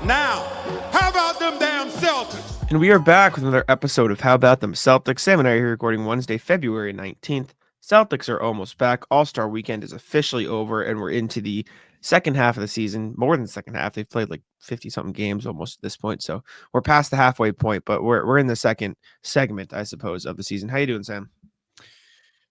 Now, how about them damn Celtics? And we are back with another episode of How About Them Celtics. Sam and I are here recording Wednesday, February 19th. Celtics are almost back. All-Star weekend is officially over, and we're into the second half of the season. More than the second half. They've played like 50-something games almost at this point, so we're past the halfway point, but we're in the second segment, I suppose, of the season. How you doing, Sam?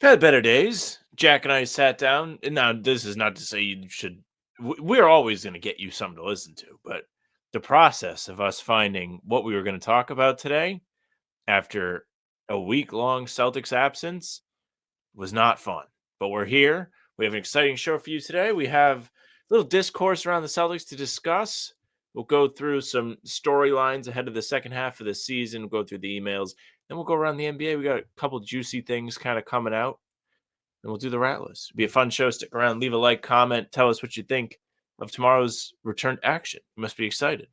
I've had better days. Jack and I sat down, and now this is not to say you should. We're always going to get you something to listen to, but the process of us finding what we were going to talk about today after a week-long Celtics absence was not fun. But we're here. We have an exciting show for you today. We have a little discourse around the Celtics to discuss. We'll go through some storylines ahead of the second half of the season. We'll go through the emails. Then we'll go around the NBA. We got a couple juicy things kind of coming out. And we'll do the rat list. It'll be a fun show. Stick around. Leave a like, comment. Tell us what you think of tomorrow's return to action. You must be excited.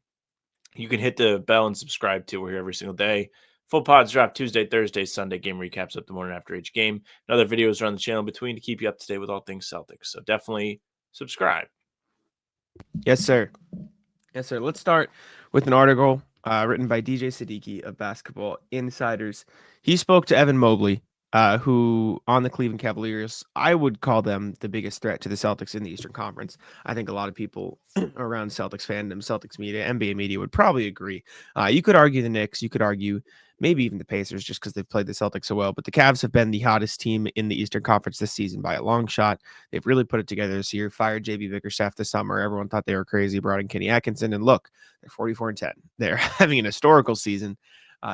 You can hit the bell and subscribe to. We're here every single day. Full pods drop Tuesday, Thursday, Sunday. Game recaps up the morning after each game. And other videos are on the channel in between to keep you up to date with all things Celtics. So definitely subscribe. Yes, sir. Yes, sir. Let's start with an article written by DJ Siddiqui of Basketball Insiders. He spoke to Evan Mobley, who on the Cleveland Cavaliers, I would call them the biggest threat to the Celtics in the Eastern Conference. I think a lot of people around Celtics fandom, Celtics media, NBA media would probably agree. You could argue the Knicks, you could argue maybe even the Pacers just because they've played the Celtics so well, but the Cavs have been the hottest team in the Eastern Conference this season by a long shot. They've really put it together this year, fired JB Bickerstaff this summer. Everyone thought they were crazy, brought in Kenny Atkinson, and look, they're 44-10. They're having an historical season.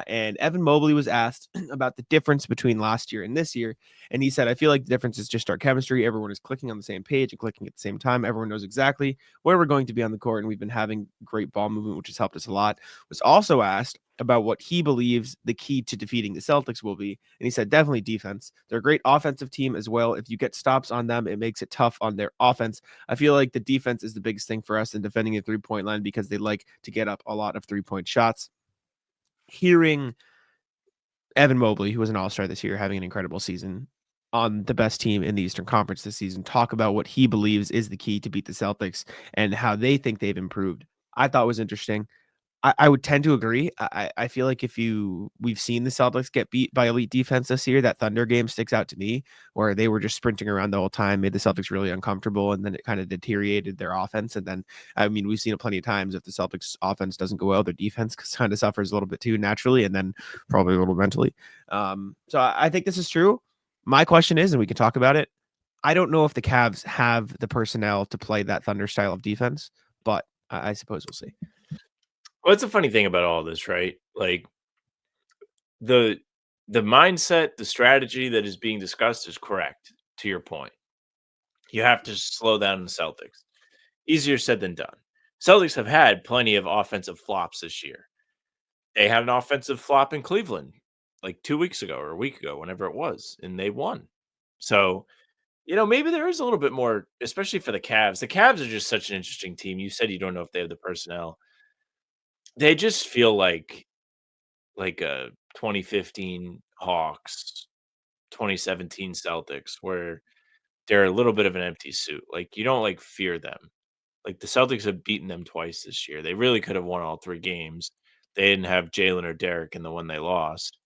And Evan Mobley was asked about the difference between last year and this year. And he said, I feel like the difference is just our chemistry. Everyone is clicking on the same page and clicking at the same time. Everyone knows exactly where we're going to be on the court. And we've been having great ball movement, which has helped us a lot. Was also asked about what he believes the key to defeating the Celtics will be. And he said, definitely defense. They're a great offensive team as well. If you get stops on them, it makes it tough on their offense. I feel like the defense is the biggest thing for us in defending the three-point line because they like to get up a lot of three-point shots. Hearing Evan Mobley, who was an all-star this year, having an incredible season on the best team in the Eastern Conference this season, talk about what he believes is the key to beat the Celtics and how they think they've improved, I thought was interesting. I would tend to agree. I feel like we've seen the Celtics get beat by elite defense this year. That Thunder game sticks out to me, where they were just sprinting around the whole time, made the Celtics really uncomfortable, and then it kind of deteriorated their offense. And then, I mean, we've seen it plenty of times. If the Celtics offense doesn't go well, their defense kind of suffers a little bit too naturally, and then probably a little mentally. So I think this is true. My question is, and we can talk about it, I don't know if the Cavs have the personnel to play that Thunder style of defense, but I suppose we'll see. Well, it's a funny thing about all this, right? Like the mindset, the strategy that is being discussed is correct to your point. You have to slow down the Celtics. Easier said than done. Celtics have had plenty of offensive flops this year. They had an offensive flop in Cleveland like 2 weeks ago or a week ago, whenever it was, and they won. So, maybe there is a little bit more, especially for the Cavs. The Cavs are just such an interesting team. You said you don't know if they have the personnel. They just feel like a 2015 Hawks, 2017 Celtics, where they're a little bit of an empty suit. Like, you don't fear them. Like, the Celtics have beaten them twice this year. They really could have won all 3 games. They didn't have Jalen or Derek in the one they lost.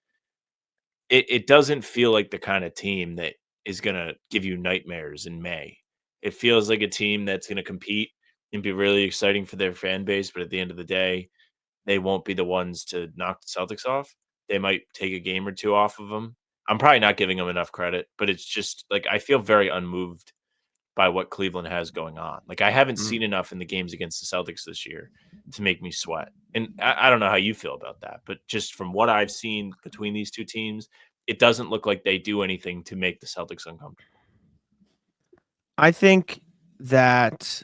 It doesn't feel like the kind of team that is gonna give you nightmares in May. It feels like a team that's gonna compete and be really exciting for their fan base, but at the end of the day, they won't be the ones to knock the Celtics off. They might take a game or 2 off of them. I'm probably not giving them enough credit, but it's just, I feel very unmoved by what Cleveland has going on. I haven't seen enough in the games against the Celtics this year to make me sweat. And I don't know how you feel about that, but just from what I've seen between these two teams, it doesn't look like they do anything to make the Celtics uncomfortable. I think that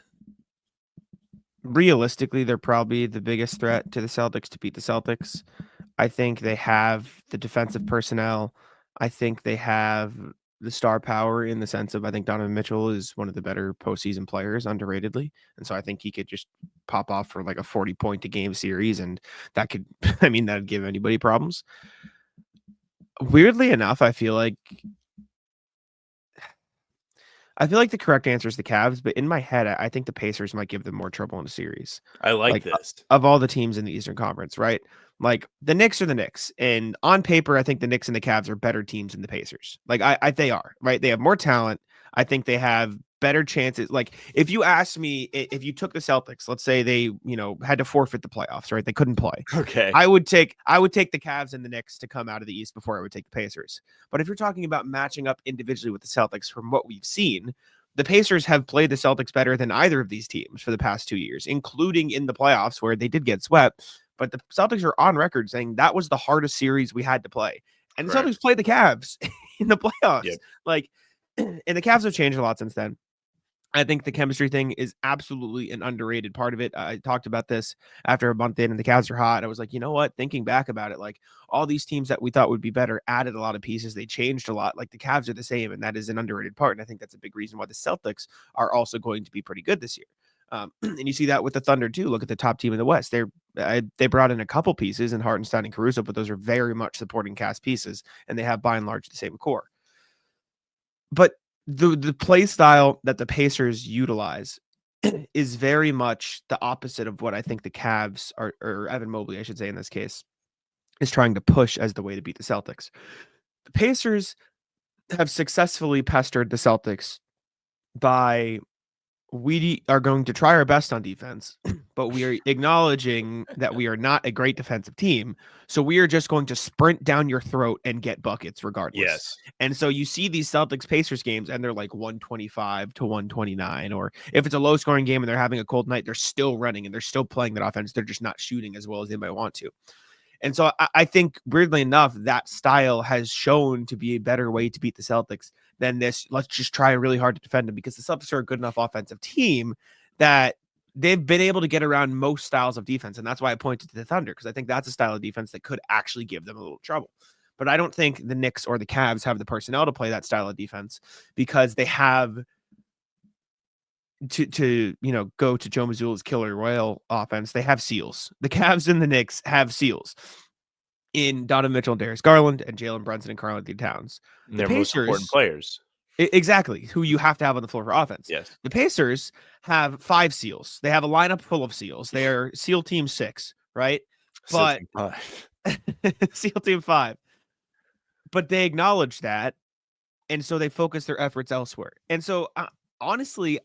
realistically, they're probably the biggest threat to the Celtics to beat the Celtics. I think they have the defensive personnel. I think they have the star power in the sense of I think Donovan Mitchell is one of the better postseason players, underratedly. And so I think he could just pop off for like a 40-point a game series. And that could, that'd give anybody problems. Weirdly enough, I feel like I feel like the correct answer is the Cavs, but in my head, I think the Pacers might give them more trouble in the series. I like Like this. of all the teams in the Eastern Conference, right? Like the Knicks are the Knicks, and on paper, I think the Knicks and the Cavs are better teams than the Pacers. Like they are, right? They have more talent. I think they have better chances. Like if you ask me, if you took the Celtics, let's say they, had to forfeit the playoffs, right? They couldn't play. Okay. I would take the Cavs and the Knicks to come out of the East before I would take the Pacers. But if you're talking about matching up individually with the Celtics, from what we've seen, the Pacers have played the Celtics better than either of these teams for the past 2 years, including in the playoffs where they did get swept. But the Celtics are on record saying that was the hardest series we had to play. And the Celtics played the Cavs in the playoffs. Yep. Like, and the Cavs have changed a lot since then. I think the chemistry thing is absolutely an underrated part of it. I talked about this after a month in, and the Cavs are hot. I was like, you know what? Thinking back about it, like all these teams that we thought would be better added a lot of pieces. They changed a lot. Like the Cavs are the same, and that is an underrated part. And I think that's a big reason why the Celtics are also going to be pretty good this year. And you see that with the Thunder too. Look at the top team in the West. They brought in a couple pieces in Hartenstein and Caruso, but those are very much supporting cast pieces, and they have by and large the same core. But the play style that the Pacers utilize is very much the opposite of what I think the Cavs are, or Evan Mobley, I should say in this case, is trying to push as the way to beat the Celtics. The Pacers have successfully pestered the Celtics by we are going to try our best on defense, but we are acknowledging that we are not a great defensive team. So we are just going to sprint down your throat and get buckets regardless. Yes. And so you see these Celtics Pacers games and they're like 125 to 129, or if it's a low scoring game and they're having a cold night, they're still running and they're still playing that offense. They're just not shooting as well as they might want to. And so I think, weirdly enough, that style has shown to be a better way to beat the Celtics than this. Let's just try really hard to defend them, because the Celtics are a good enough offensive team that they've been able to get around most styles of defense. And that's why I pointed to the Thunder, because I think that's a style of defense that could actually give them a little trouble. But I don't think the Knicks or the Cavs have the personnel to play that style of defense, because they have to go to Joe Mazzulla's killer whale offense. They have seals. The Cavs and the Knicks have seals in Donovan Mitchell and Darius Garland and Jalen Brunson and Karl-Anthony Towns. And they're most important players. Exactly, who you have to have on the floor for offense. Yes. The Pacers have 5 seals. They have a lineup full of seals. They are SEAL Team 6, right? But SEAL Team 5. But they acknowledge that, and so they focus their efforts elsewhere. And so, honestly,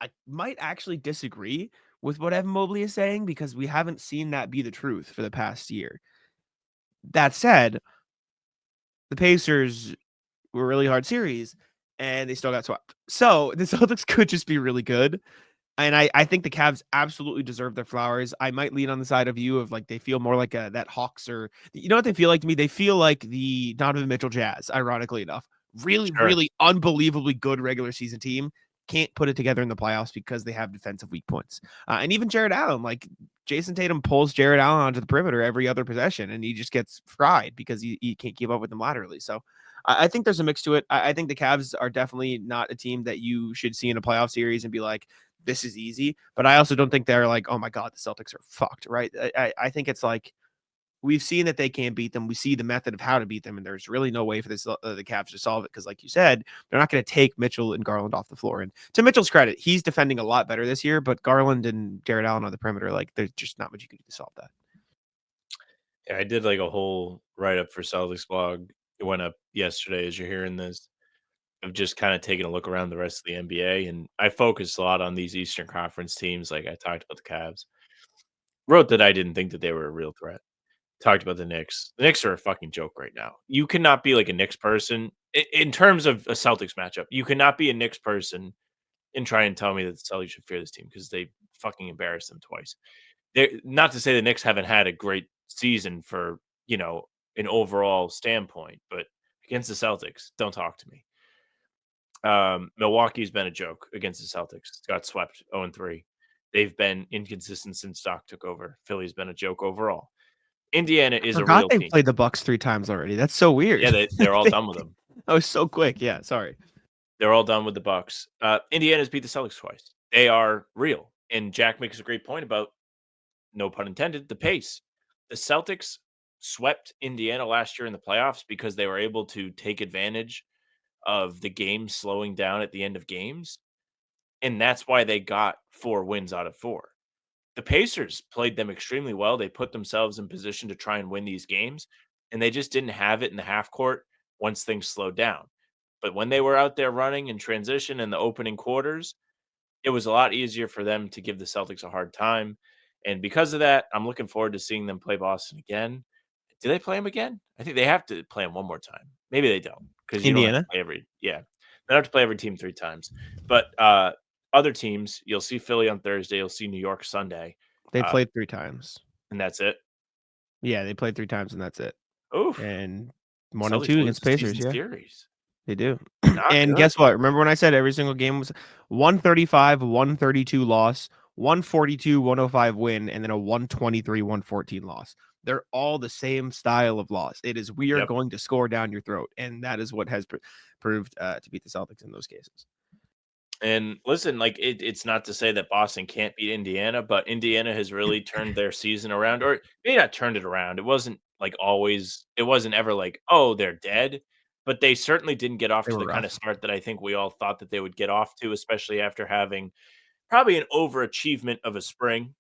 I might actually disagree with what Evan Mobley is saying, because we haven't seen that be the truth for the past year. That said, the Pacers were a really hard series, and they still got swept. So the Celtics could just be really good. And I think the Cavs absolutely deserve their flowers. I might lean on the side of you of like they feel more like that Hawks, or you know what they feel like to me? They feel like the Donovan Mitchell Jazz, ironically enough. Really unbelievably good regular season team. Can't put it together in the playoffs because they have defensive weak points. And even Jared Allen, like Jason Tatum pulls Jared Allen onto the perimeter every other possession, and he just gets fried because he can't keep up with them laterally. So I think there's a mix to it. I think the Cavs are definitely not a team that you should see in a playoff series and be like, this is easy. But I also don't think they're like, oh my God, the Celtics are fucked, right? I think it's like, we've seen that they can't beat them. We see the method of how to beat them, and there's really no way for the Cavs to solve it, because, like you said, they're not going to take Mitchell and Garland off the floor. And to Mitchell's credit, he's defending a lot better this year, but Garland and Jared Allen on the perimeter, like, there's just not much you can do to solve that. Yeah, I did like a whole write-up for Celtics blog. It went up yesterday as you're hearing this, of just kind of taking a look around the rest of the NBA. And I focused a lot on these Eastern Conference teams. Like I talked about the Cavs. Wrote that I didn't think that they were a real threat. Talked about the Knicks. The Knicks are a fucking joke right now. You cannot be like a Knicks person in terms of a Celtics matchup. You cannot be a Knicks person and try and tell me that the Celtics should fear this team, because they fucking embarrassed them twice. They're not to say the Knicks haven't had a great season for, an overall standpoint, but against the Celtics, don't talk to me. Milwaukee's been a joke against the Celtics. Got swept 0-3. They've been inconsistent since Doc took over. Philly's been a joke overall. Indiana is a real They team. played the Bucks 3 times already. That's so weird. Yeah, they're all done with them. That was so quick. Yeah, sorry. They're all done with the Bucks. Indiana's beat the Celtics twice. They are real. And Jack makes a great point about, no pun intended, the pace. The Celtics swept Indiana last year in the playoffs because they were able to take advantage of the game slowing down at the end of games, and that's why they got 4 wins out of 4. The Pacers played them extremely well. They put themselves in position to try and win these games, and they just didn't have it in the half court once things slowed down. But when they were out there running in transition in the opening quarters, it was a lot easier for them to give the Celtics a hard time. And because of that, I'm looking forward to seeing them play Boston again. Do they play them again? I think they have to play them one more time. Maybe they don't, because you don't have to Indiana. play they don't have to play every team 3 times. But other teams, you'll see Philly on Thursday, you'll see New York Sunday, They played 3 times. and that's it. Yeah, they played 3 times and that's it. Oof. And 1 and Celtics 2 lose against the Pacers. season Yeah, series. they do. Not And good. guess what? Remember when I said every single game was 135, 132 loss, 142, 105 win, and then a 123, 114 loss. They're all the same style of loss. It is we are Yep. going to score down your throat, and that is what has proved to beat the Celtics in those cases. And listen, like it's not to say that Boston can't beat Indiana, but Indiana has really turned their season around, or maybe not turned it around. It wasn't like always, it wasn't ever like, oh, they're dead, but they certainly didn't get off They to were the kind of rough. start that I think we all thought that they would get off to, especially after having probably an overachievement of a spring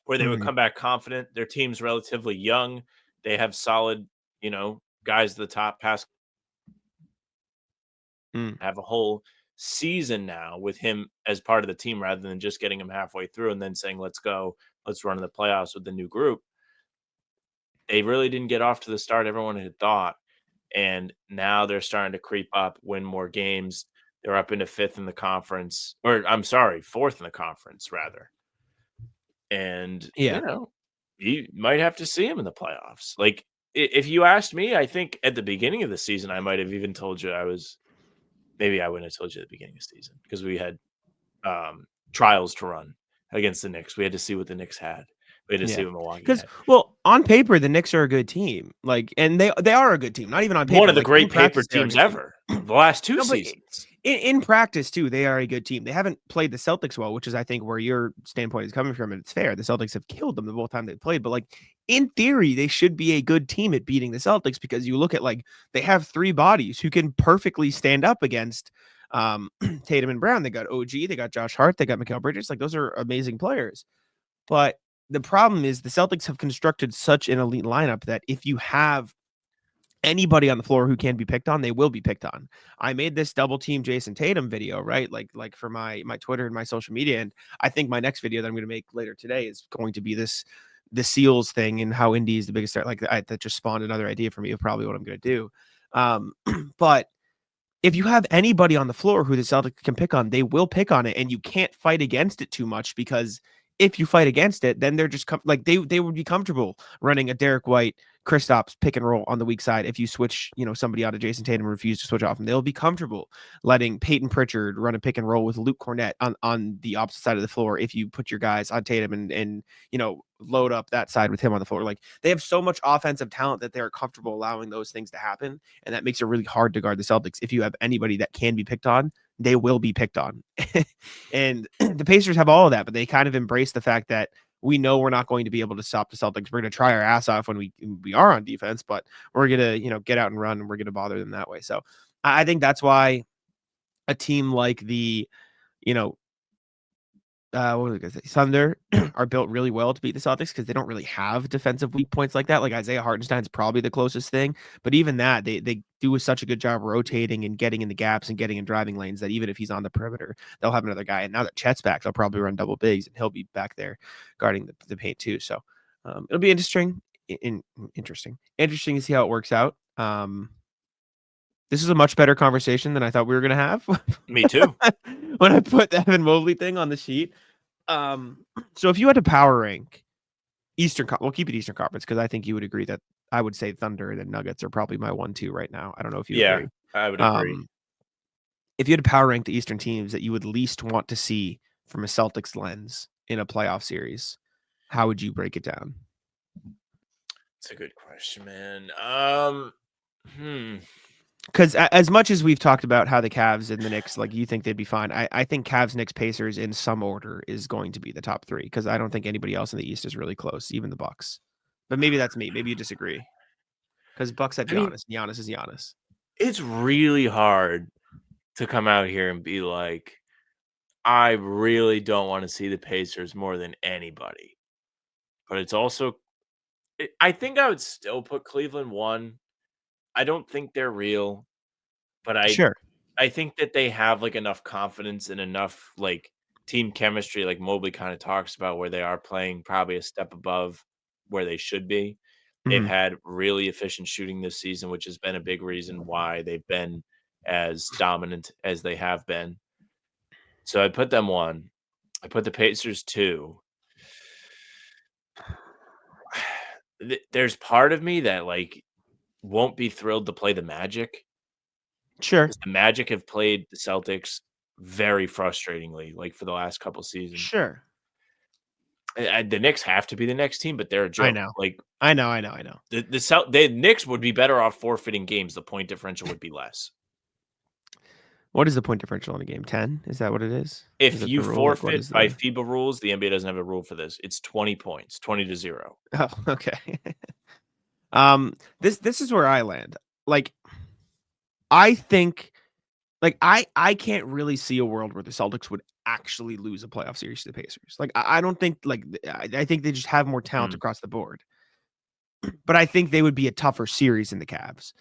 where they would Mhm. come back confident. Their team's relatively young. They have solid, guys at the top, pass Mm. have a whole season now with him as part of the team rather than just getting him halfway through and then saying, let's go, let's run in the playoffs with the new group. They really didn't get off to the start everyone had thought. And now they're starting to creep up, win more games. They're up into 5th in the conference, or I'm sorry, 4th in the conference, rather. And, Yeah. you might have to see him in the playoffs. Like, if you asked me, I think at the beginning of the season, I might have even told you maybe I wouldn't have told you at the beginning of the season because we had trials to run against the Knicks. We had to see what the Knicks had. We had to see what Milwaukee Because, had. well, on paper, the Knicks are a good team. Like, and they are a good team. Not even on paper. One of the like, great in paper practice, they are a teams good team. ever. The last 2 No, but seasons. in practice too, they are a good team. They haven't played the Celtics well, which is I think where your standpoint is coming from, and it's fair. The Celtics have killed them the whole time they played, but like in theory, they should be a good team at beating the Celtics because you look at like they have 3 bodies who can perfectly stand up against Tatum and Brown. They got OG, they got Josh Hart, they got Mikal Bridges. Like those are amazing players. But the problem is the Celtics have constructed such an elite lineup that if you have anybody on the floor who can be picked on, they will be picked on. I made this double team Jason Tatum video, right? Like for my Twitter and my social media. And I think my next video that I'm going to make later today is going to be the Seals thing and how Indy is the biggest star. Like that just spawned another idea for me of probably what I'm going to do. But if you have anybody on the floor who the Celtics can pick on, they will pick on it, and you can't fight against it too much because if you fight against it, then they're just like they would be comfortable running a Derek White, Kristaps pick and roll on the weak side. If you switch, somebody out of Jason Tatum and refuse to switch off, and they'll be comfortable letting Peyton Pritchard run a pick and roll with Luke Cornett on the opposite side of the floor. If you put your guys on Tatum and load up that side with him on the floor, like they have so much offensive talent that they're comfortable allowing those things to happen, and that makes it really hard to guard the Celtics. If you have anybody that can be picked on, they will be picked on. And the Pacers have all of that, but they kind of embrace the fact that we know we're not going to be able to stop the Celtics. We're going to try our ass off when we are on defense, but we're going to, get out and run, and we're going to bother them that way. So I think that's why a team like the, what was I gonna say? Thunder are built really well to beat the Celtics because they don't really have defensive weak points like that. Like Isaiah Hartenstein's probably the closest thing, but even that they do such a good job rotating and getting in the gaps and getting in driving lanes that even if he's on the perimeter, they'll have another guy. And now that Chet's back, they'll probably run double bigs and he'll be back there guarding the paint too. So it'll be interesting. Interesting to see how it works out. This is a much better conversation than I thought we were going to have. Me too. When I put the Evan Mobley thing on the sheet. So if you had to power rank we'll keep it Eastern Conference because I think you would agree that I would say Thunder and Nuggets are probably my 1-2 right now. I don't know if you agree. I would agree. If you had to power rank the Eastern teams that you would least want to see from a Celtics lens in a playoff series, how would you break it down? It's a good question, man. Because as much as we've talked about how the Cavs and the Knicks, like you think they'd be fine, I think Cavs, Knicks, Pacers in some order is going to be the top 3 because I don't think anybody else in the East is really close, even the Bucks. But maybe that's me. Maybe you disagree because Bucks have Giannis. Giannis is Giannis. It's really hard to come out here and be like, I really don't want to see the Pacers more than anybody. But it's also, I think I would still put Cleveland 1. I don't think they're real, but Sure. I think that they have like enough confidence and enough like team chemistry, like Mobley kind of talks about, where they are playing probably a step above where they should be. They've Mhm. had really efficient shooting this season, which has been a big reason why they've been as dominant as they have been. So I put them 1. I put the Pacers 2. There's part of me that like won't be thrilled to play the Magic, Sure. 'cause the Magic have played the Celtics very frustratingly, like, for the last couple seasons. Sure. The Knicks have to be the next team, but they're a I joke. know. Like, I know. I know. I know. the Knicks would be better off forfeiting games, the point differential would be less. What is the point differential in a game? 10? Is that what it is? Is If it the you rule? Like, what forfeit is by the FIBA rules, the NBA doesn't have a rule for this. It's 20 points, 20-0. Oh, okay. This is where I land. Like, I think I can't really see a world where the Celtics would actually lose a playoff series to the Pacers. Like, I don't think I think they just have more talent Mm. across the board. But I think they would be a tougher series than the Cavs.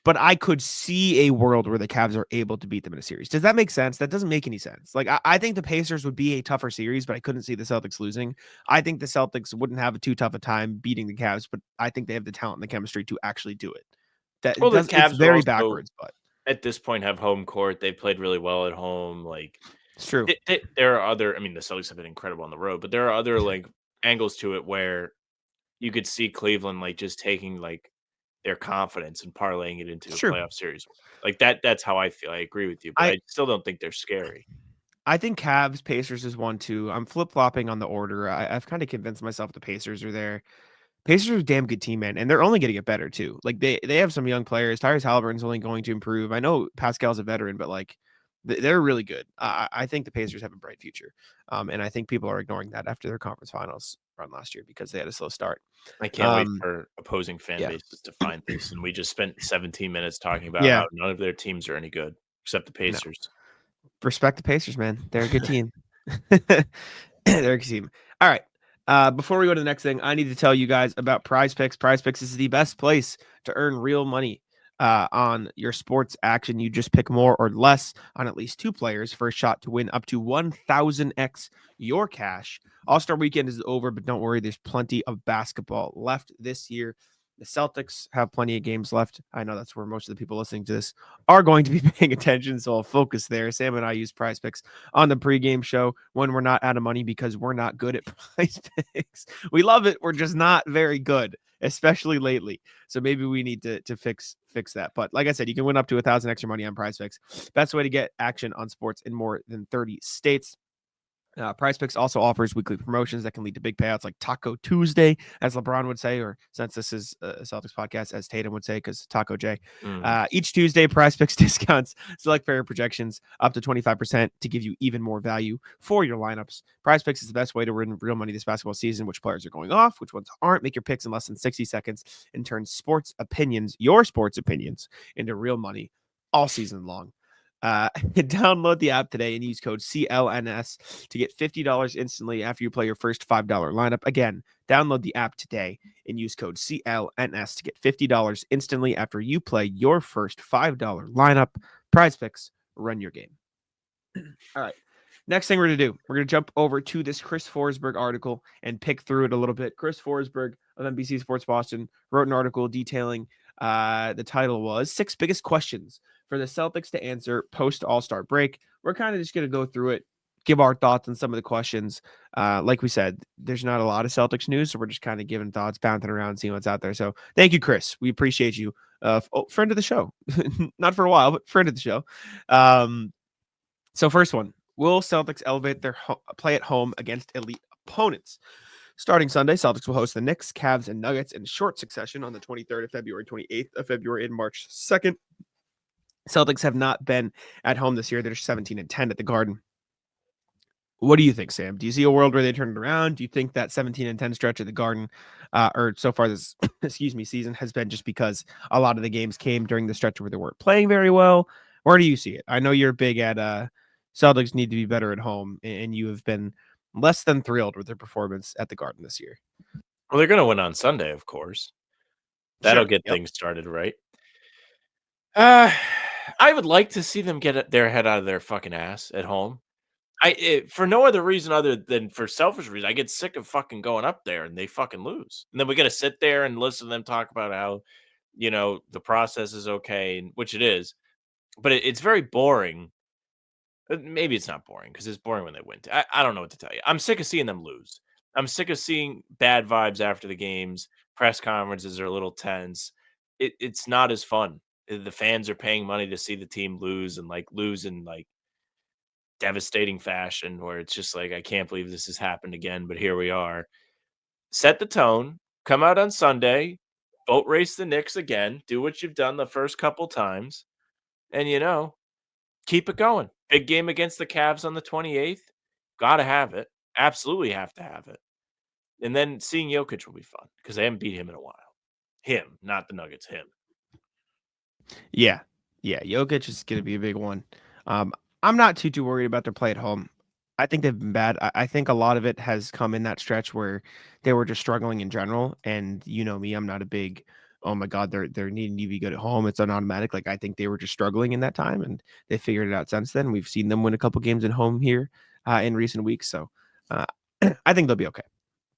But I could see a world where the Cavs are able to beat them in a series. Does that make sense? That doesn't make any sense. Like, I think the Pacers would be a tougher series, but I couldn't see the Celtics losing. I think the Celtics wouldn't have too tough a time beating the Cavs, but I think they have the talent and the chemistry to actually do it. That it Well, the does. It's Cavs would very also, backwards, but at this point, have home court. They've played really well at home. Like, it's true. there are other, I mean, the Celtics have been incredible on the road, but there are other, like, angles to it where you could see Cleveland, like, just taking, like, their confidence and parlaying it into It's a true. playoff series. Like, that's how I feel. I agree with you, but I I still don't think they're scary. I think Cavs Pacers is 1-2. I'm flip flopping on the order. I've kind of convinced myself the Pacers are there. Pacers are a damn good team, man, and they're only going to get better too. Like they have some young players. Tyrese Halliburton's only going to improve. I know Pascal's a veteran, but like they're really good. I think the Pacers have a bright future, and I think people are ignoring that after their conference finals run last year because they had a slow start. I can't wait Um, for opposing fan yeah, bases to find this, and we just spent 17 minutes talking about yeah, how none of their teams are any good except the no, Pacers. respect the Pacers, man. They're a good team. They're a good team. All right. Before we go to the next thing, I need to tell you guys about PrizePicks. PrizePicks is the best place to earn real money on your sports action. You just pick more or less on at least 2 players for a shot to win up to 1000x your cash. All-Star weekend is over, but don't worry, there's plenty of basketball left this year. The Celtics have plenty of games left. I know that's where most of the people listening to this are going to be paying attention, so I'll focus there. Sam and I use PrizePicks on the pregame show when we're not out of money because we're not good at PrizePicks. We love it. We're just not very good, especially lately. So maybe we need to fix that. But like I said, you can win up to 1,000 extra money on PrizePicks. Best way to get action on sports in more than 30 states. PrizePicks also offers weekly promotions that can lead to big payouts like Taco Tuesday, as LeBron would say, or since this is a Celtics podcast, as Tatum would say, because Taco J. Mhm. Each Tuesday, PrizePicks discounts select player projections up to 25% to give you even more value for your lineups. PrizePicks is the best way to win real money this basketball season. Which players are going off, which ones aren't. Make your picks in less than 60 seconds and turn your sports opinions, into real money all season long. Download the app today and use code CLNS to get $50 instantly after you play your first $5 lineup. Again, download the app today and use code CLNS to get $50 instantly after you play your first $5 lineup. PrizePicks, run your game. All right. Next thing we're going to do, we're going to jump over to this Chris Forsberg article and pick through it a little bit. Chris Forsberg of NBC Sports Boston wrote an article detailing the title was 6 biggest questions for the Celtics to answer post All-Star break. We're kind of just going to go through it, give our thoughts on some of the questions. Like we said, there's not a lot of Celtics news, so we're just kind of giving thoughts, bouncing around, seeing what's out there. So thank you, Chris. We appreciate you. Friend of the show. Not for a while, but friend of the show. So first one, will Celtics elevate their play at home against elite opponents? Starting Sunday, Celtics will host the Knicks, Cavs, and Nuggets in short succession on the 23rd of February, 28th of February, and March 2nd. Celtics have not been at home this year. They're 17-10 at the Garden. What do you think, Sam? Do you see a world where they turn it around? Do you think that 17-10 stretch of the Garden, or so far this, season has been just because a lot of the games came during the stretch where they weren't playing very well? Where do you see it? I know you're big at Celtics need to be better at home, and you have been less than thrilled with their performance at the Garden this year. Well, they're going to win on Sunday, of course. That'll get things started right. I would like to see them get their head out of their fucking ass at home. For no other reason other than for selfish reason. I get sick of fucking going up there and they fucking lose. And then we got to sit there and listen to them talk about how, the process is okay, which it is. But it's very boring. Maybe it's not boring because it's boring when they win. I don't know what to tell you. I'm sick of seeing them lose. I'm sick of seeing bad vibes after the games. Press conferences are a little tense. It's not as fun. The fans are paying money to see the team lose and lose in devastating fashion where it's just I can't believe this has happened again, but here we are. Set the tone, come out on Sunday, boat race the Knicks again, do what you've done the first couple times, and keep it going. Big game against the Cavs on the 28th. Gotta have it. Absolutely have to have it. And then seeing Jokic will be fun because they haven't beat him in a while. Him, not the Nuggets, him. Yeah. Jokic is going to be a big one. I'm not too worried about their play at home. I think they've been bad. I think a lot of it has come in that stretch where they were just struggling in general. And you know me, I'm not a big, oh my God, they're needing to be good at home. It's an automatic. I think they were just struggling in that time, and they figured it out since then. We've seen them win a couple games at home here in recent weeks. So I think they'll be okay.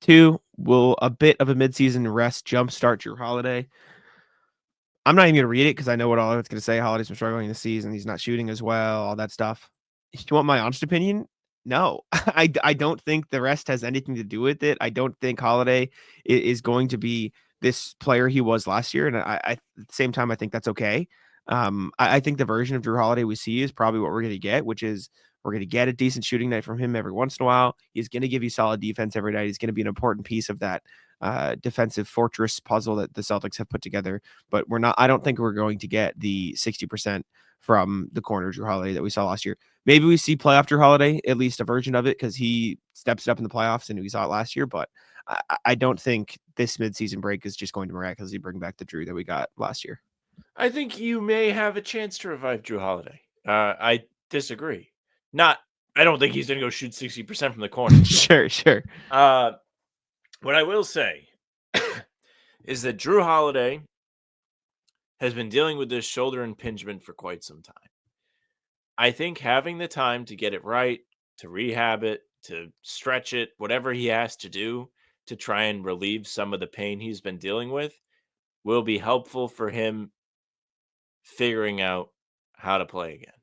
2, will a bit of a midseason rest jumpstart Jrue Holiday? I'm not even going to read it because I know what all it's going to say. Holiday's been struggling this season. He's not shooting as well, all that stuff. You want my honest opinion? No, I don't think the rest has anything to do with it. I don't think Holiday is going to be this player he was last year. And I at the same time, I think that's okay. I think the version of Jrue Holiday we see is probably what we're going to get, which is we're going to get a decent shooting night from him every once in a while. He's going to give you solid defense every night. He's going to be an important piece of that defensive fortress puzzle that the Celtics have put together. But I don't think we're going to get the 60% from the corner Jrue Holiday that we saw last year. Maybe we see playoff Jrue Holiday, at least a version of it, because he steps it up in the playoffs and we saw it last year. But I don't think this midseason break is just going to miraculously bring back the Jrue that we got last year. I think you may have a chance to revive Jrue Holiday. I disagree. I don't think he's going to go shoot 60% from the corner. Sure. What I will say is that Jrue Holiday has been dealing with this shoulder impingement for quite some time. I think having the time to get it right, to rehab it, to stretch it, whatever he has to do to try and relieve some of the pain he's been dealing with will be helpful for him figuring out how to play again.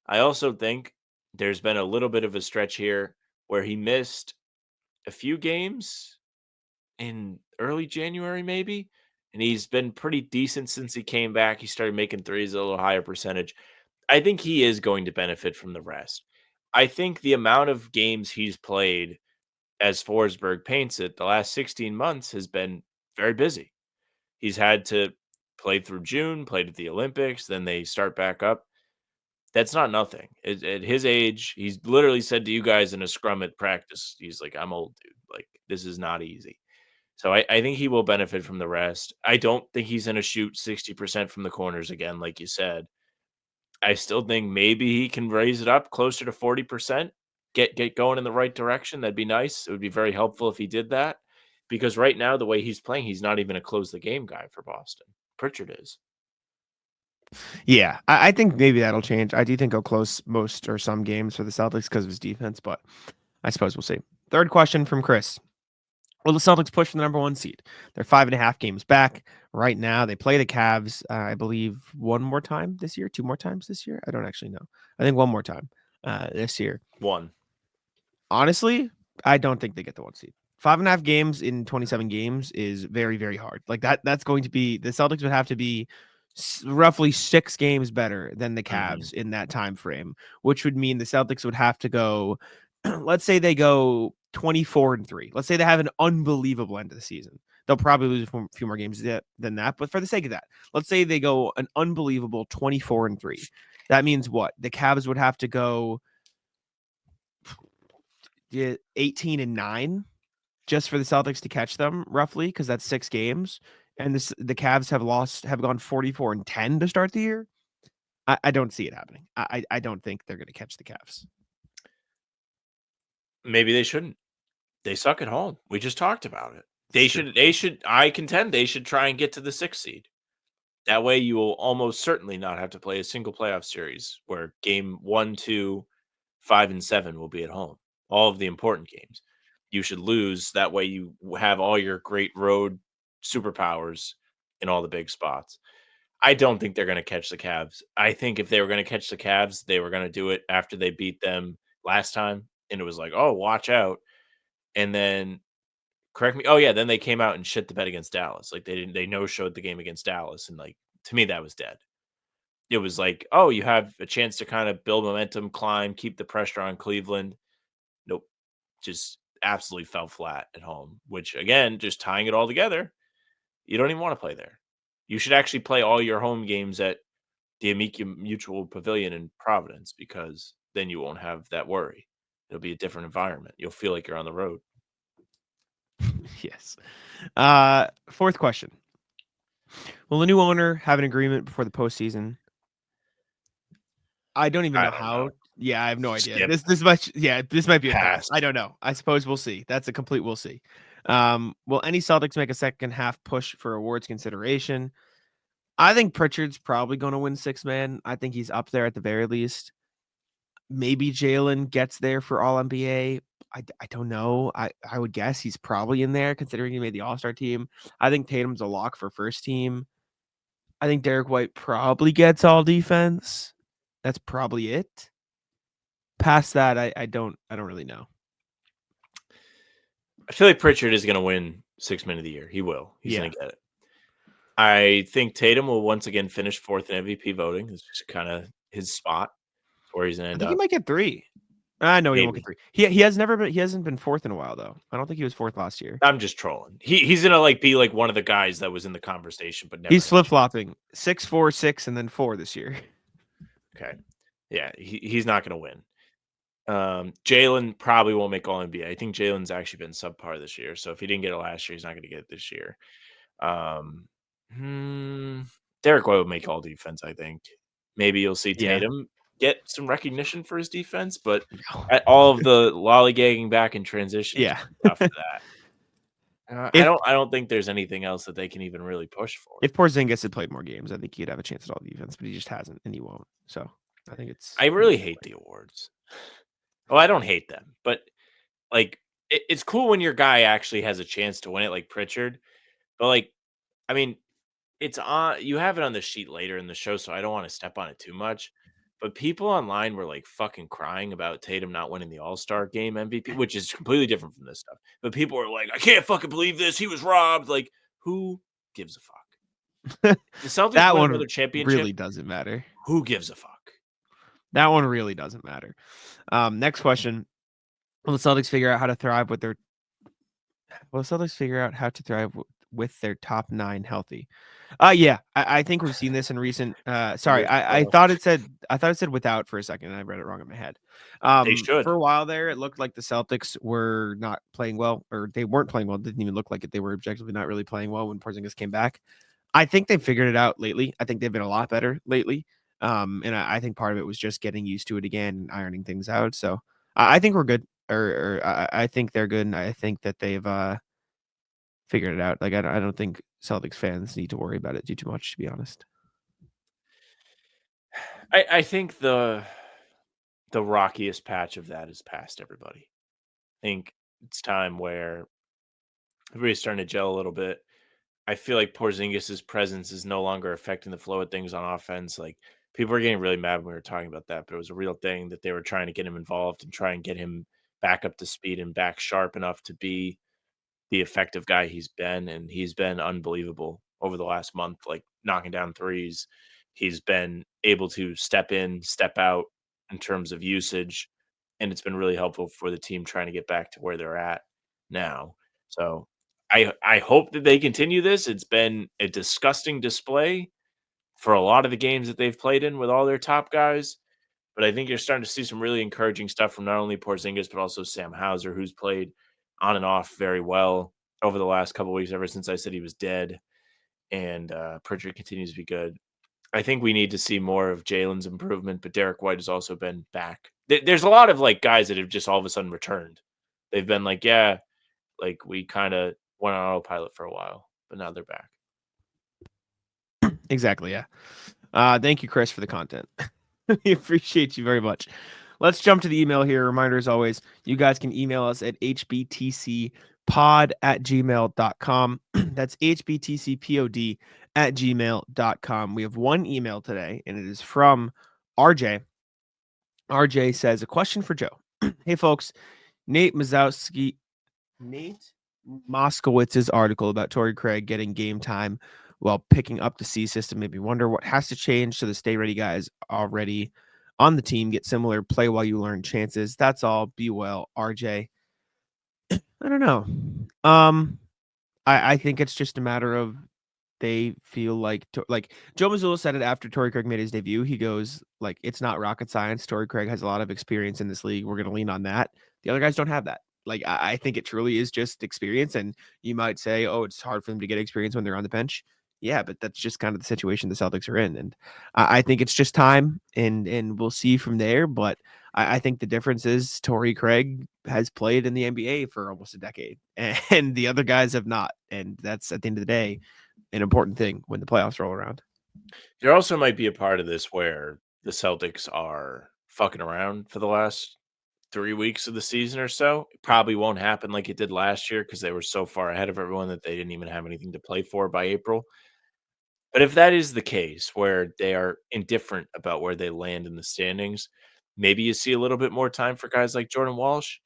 I also think there's been a little bit of a stretch here where he missed a few games in early January, maybe, and he's been pretty decent since he came back. He started making threes a little higher percentage. I think he is going to benefit from the rest. I think the amount of games he's played, as Forsberg paints it, the last 16 months has been very busy. He's had to play through June, played at the Olympics, then they start back up. That's not nothing. At his age, he's literally said to you guys in a scrum at practice, he's like, I'm old, dude. This is not easy. So I think he will benefit from the rest. I don't think he's going to shoot 60% from the corners again, like you said. I still think maybe he can raise it up closer to 40%, get going in the right direction. That'd be nice. It would be very helpful if he did that, because right now, the way he's playing, he's not even a close the game guy for Boston. Pritchard is. Yeah, I think maybe that'll change. I do think he'll close most or some games for the Celtics because of his defense, but I suppose we'll see. Third question from Chris. Will the Celtics push for the number 1 seed? They're 5.5 games back right now. They play the Cavs, I believe, 1 more time this year, 2 more times this year. I don't actually know. I think 1 more time this year. 1. Honestly, I don't think they get the 1 seed. 5.5 games in 27 games is very, very hard. That's going to be, the Celtics would have to be roughly 6 games better than the Cavs in that time frame, which would mean the Celtics would have to go, let's say they go 24-3. Let's say they have an unbelievable end of the season. They'll probably lose a few more games than that, but for the sake of that, let's say they go an unbelievable 24-3. That means what? The Cavs would have to go get 18-9 just for the Celtics to catch them, roughly, because that's 6 games. And the Cavs have gone 44-10 to start the year. I don't see it happening. I don't think they're going to catch the Cavs. Maybe they shouldn't. They suck at home. We just talked about it. They should. I contend they should try and get to the 6th seed. That way, you will almost certainly not have to play a single playoff series where game 1, 2, 5, and 7 will be at home. All of the important games you should lose. That way, you have all your great road superpowers in all the big spots. I don't think they're going to catch the Cavs. I think if they were going to catch the Cavs, they were going to do it after they beat them last time, and it was like, oh, watch out. And then, correct me. Oh yeah, then they came out and shit the bed against Dallas. Like they no-showed the game against Dallas, and like to me that was dead. It was like, oh, you have a chance to kind of build momentum, climb, keep the pressure on Cleveland. Nope, just absolutely fell flat at home. Which again, just tying it all together, you don't even want to play there. You should actually play all your home games at the Amici Mutual Pavilion in Providence, because then you won't have that worry. It'll be a different environment. You'll feel like you're on the road. Yes. Fourth question. Will the new owner have an agreement before the postseason? I don't even know how. Yeah, I have no idea. Skip. This might be a Pass. pass. I don't know. I suppose we'll see. That's a complete we'll see. Will any Celtics make a second half push for awards consideration? I think Pritchard's probably going to win 6-man. I think he's up there at the very least. Maybe Jalen gets there for All NBA. I don't know. I would guess he's probably in there considering he made the All-Star team. I think Tatum's a lock for first team. I think Derek White probably gets all defense. That's probably it. Past that, I don't really know. I feel like Pritchard is going to win 6-man of the year. He will. He's going to get it. I think Tatum will once again finish 4th in MVP voting. It's just kind of his spot where he's going to end up. I think he might get 3. I know he won't get 3. He hasn't been 4th in a while though. I don't think he was 4th last year. I'm just trolling. He's gonna be like one of the guys that was in the conversation, but never. He's flip flopping 6, 4, 6, and then 4 this year. Okay, yeah, he's not gonna win. Jalen probably won't make All NBA. I think Jalen's actually been subpar this year, so if he didn't get it last year, he's not gonna get it this year. Derek White will make All Defense. I think maybe you'll see Tatum get some recognition for his defense, but at all of the lollygagging back in transition, tough for that. I don't think there's anything else that they can even really push for. If Porzingis had played more games, I think he'd have a chance at all defense, but he just hasn't, and he won't. So I think I really hate the awards. Well, I don't hate them, but like it's cool when your guy actually has a chance to win it, like Pritchard. But like, I mean, it's on. You have it on the sheet later in the show, so I don't want to step on it too much. But people online were like fucking crying about Tatum not winning the All-Star game MVP, which is completely different from this stuff. But people were like, I can't fucking believe this. He was robbed. Like, who gives a fuck? The Celtics that win one another championship. Really doesn't matter. Who gives a fuck? That one really doesn't matter. Next question. Will the Celtics figure out how to thrive with their their top 9 healthy? Yeah, I think we've seen this in recent. Sorry, I thought it said without for a second, and I read it wrong in my head. They should. For a while there, it looked like the Celtics were not playing well, or they weren't playing well. It didn't even look like it. They were objectively not really playing well when Porzingis came back. I think they figured it out lately. I think they've been a lot better lately. And I think part of it was just getting used to it again and ironing things out. So I think we're good, or I think they're good, and I think that they've figured it out. Like I don't think Celtics fans need to worry about it too much, to be honest. I think the rockiest patch of that is past everybody. I think it's time where everybody's starting to gel a little bit. I feel like Porzingis's presence is no longer affecting the flow of things on offense. Like people were getting really mad when we were talking about that, but it was a real thing that they were trying to get him involved and try and get him back up to speed and back sharp enough to be the effective guy he's been. And he's been unbelievable over the last month, like knocking down threes. He's been able to step in, step out in terms of usage. And it's been really helpful for the team trying to get back to where they're at now. So I hope that they continue this. It's been a disgusting display for a lot of the games that they've played in with all their top guys. But I think you're starting to see some really encouraging stuff from not only Porzingis, but also Sam Hauser, who's played on and off very well over the last couple of weeks, ever since I said he was dead. And Pritchard continues to be good. I think we need to see more of Jalen's improvement, but Derek White has also been back. There's a lot of like guys that have just all of a sudden returned. They've been like, yeah, like we kind of went on autopilot for a while, but now they're back. Exactly. Yeah. Thank you, Chris, for the content. We appreciate you very much. Let's jump to the email here. Reminder, as always, you guys can email us at hbtcpod@gmail.com. That's hbtcpod@gmail.com. We have one email today, and it is from RJ. RJ says, a question for Joe. Hey, folks. Nate Moskowitz's article about Torrey Craig getting game time while picking up the C system made me wonder what has to change so the stay ready guys already on the team get similar play while you learn chances. That's all. Be well, RJ. I don't know. I think it's just a matter of they feel like Joe Mazzulla said it after Torrey Craig made his debut. He goes like, it's not rocket science. Torrey Craig has a lot of experience in this league. We're going to lean on that. The other guys don't have that. Like, I think it truly is just experience. And you might say, oh, it's hard for them to get experience when they're on the bench. Yeah, but that's just kind of the situation the Celtics are in. And I think it's just time, and we'll see from there. But I think the difference is Torrey Craig has played in the NBA for almost a decade, and the other guys have not. And that's, at the end of the day, an important thing when the playoffs roll around. There also might be a part of this where the Celtics are fucking around for the last 3 weeks of the season or so. It probably won't happen like it did last year because they were so far ahead of everyone that they didn't even have anything to play for by April. But if that is the case, where they are indifferent about where they land in the standings, maybe you see a little bit more time for guys like Jordan Walsh.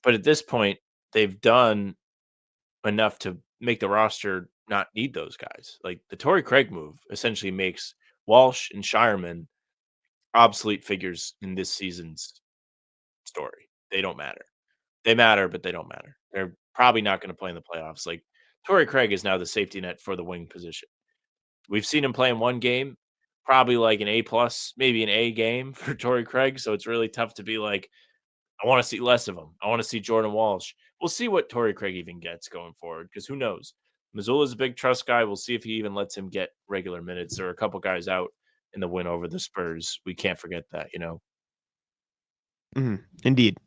But at this point, they've done enough to make the roster not need those guys. Like the Torrey Craig move essentially makes Walsh and Shireman obsolete figures in this season's story. They don't matter. They matter, but they don't matter. They're probably not going to play in the playoffs. Like Torrey Craig is now the safety net for the wing position. We've seen him play in one game, probably like an A plus, maybe an A game for Torrey Craig. So it's really tough to be like, I want to see less of him. I want to see Jordan Walsh. We'll see what Torrey Craig even gets going forward, because who knows? Mazzulla's a big trust guy. We'll see if he even lets him get regular minutes. There are a couple guys out in the win over the Spurs. We can't forget that, you know. Indeed.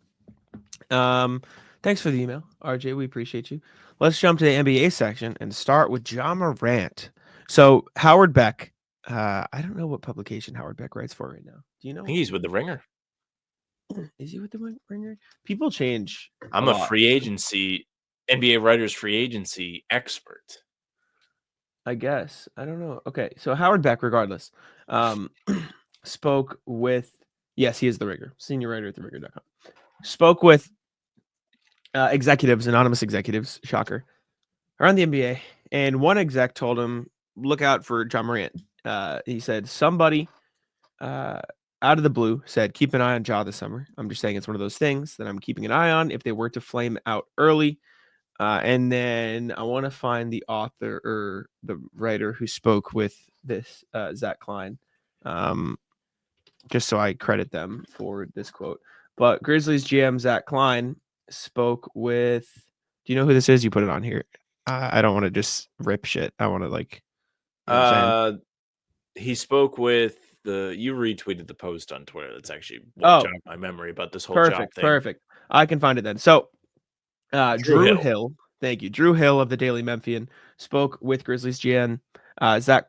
Thanks for the email, RJ. We appreciate you. Let's jump to the NBA section and start with Ja Morant. So Howard Beck, I don't know what publication Howard Beck writes for right now. Do you know? I think he's with the Ringer. Is he with the Ringer? People change. I'm a free agency, NBA writers free agency expert. I guess. I don't know. Okay. So Howard Beck, regardless, spoke with, yes, he is the Ringer, senior writer at theringer.com. Spoke with executives, anonymous executives, shocker, around the NBA. And one exec told him, look out for Ja Morant. He said, somebody out of the blue said, keep an eye on Ja this summer. I'm just saying it's one of those things that I'm keeping an eye on if they were to flame out early. And then I want to find the author or the writer who spoke with this Zach Klein, just so I credit them for this quote. But Grizzlies GM Zach Klein spoke with, do you know who this is? You put it on here. I don't want to just rip shit. I want to like, you know what I'm saying? He spoke with you retweeted the post on Twitter. That's actually what jogged my memory about this whole job thing. Perfect. I can find it then. So Drew Hill. Thank you. Drew Hill of the Daily Memphian spoke with Grizzlies GM Zach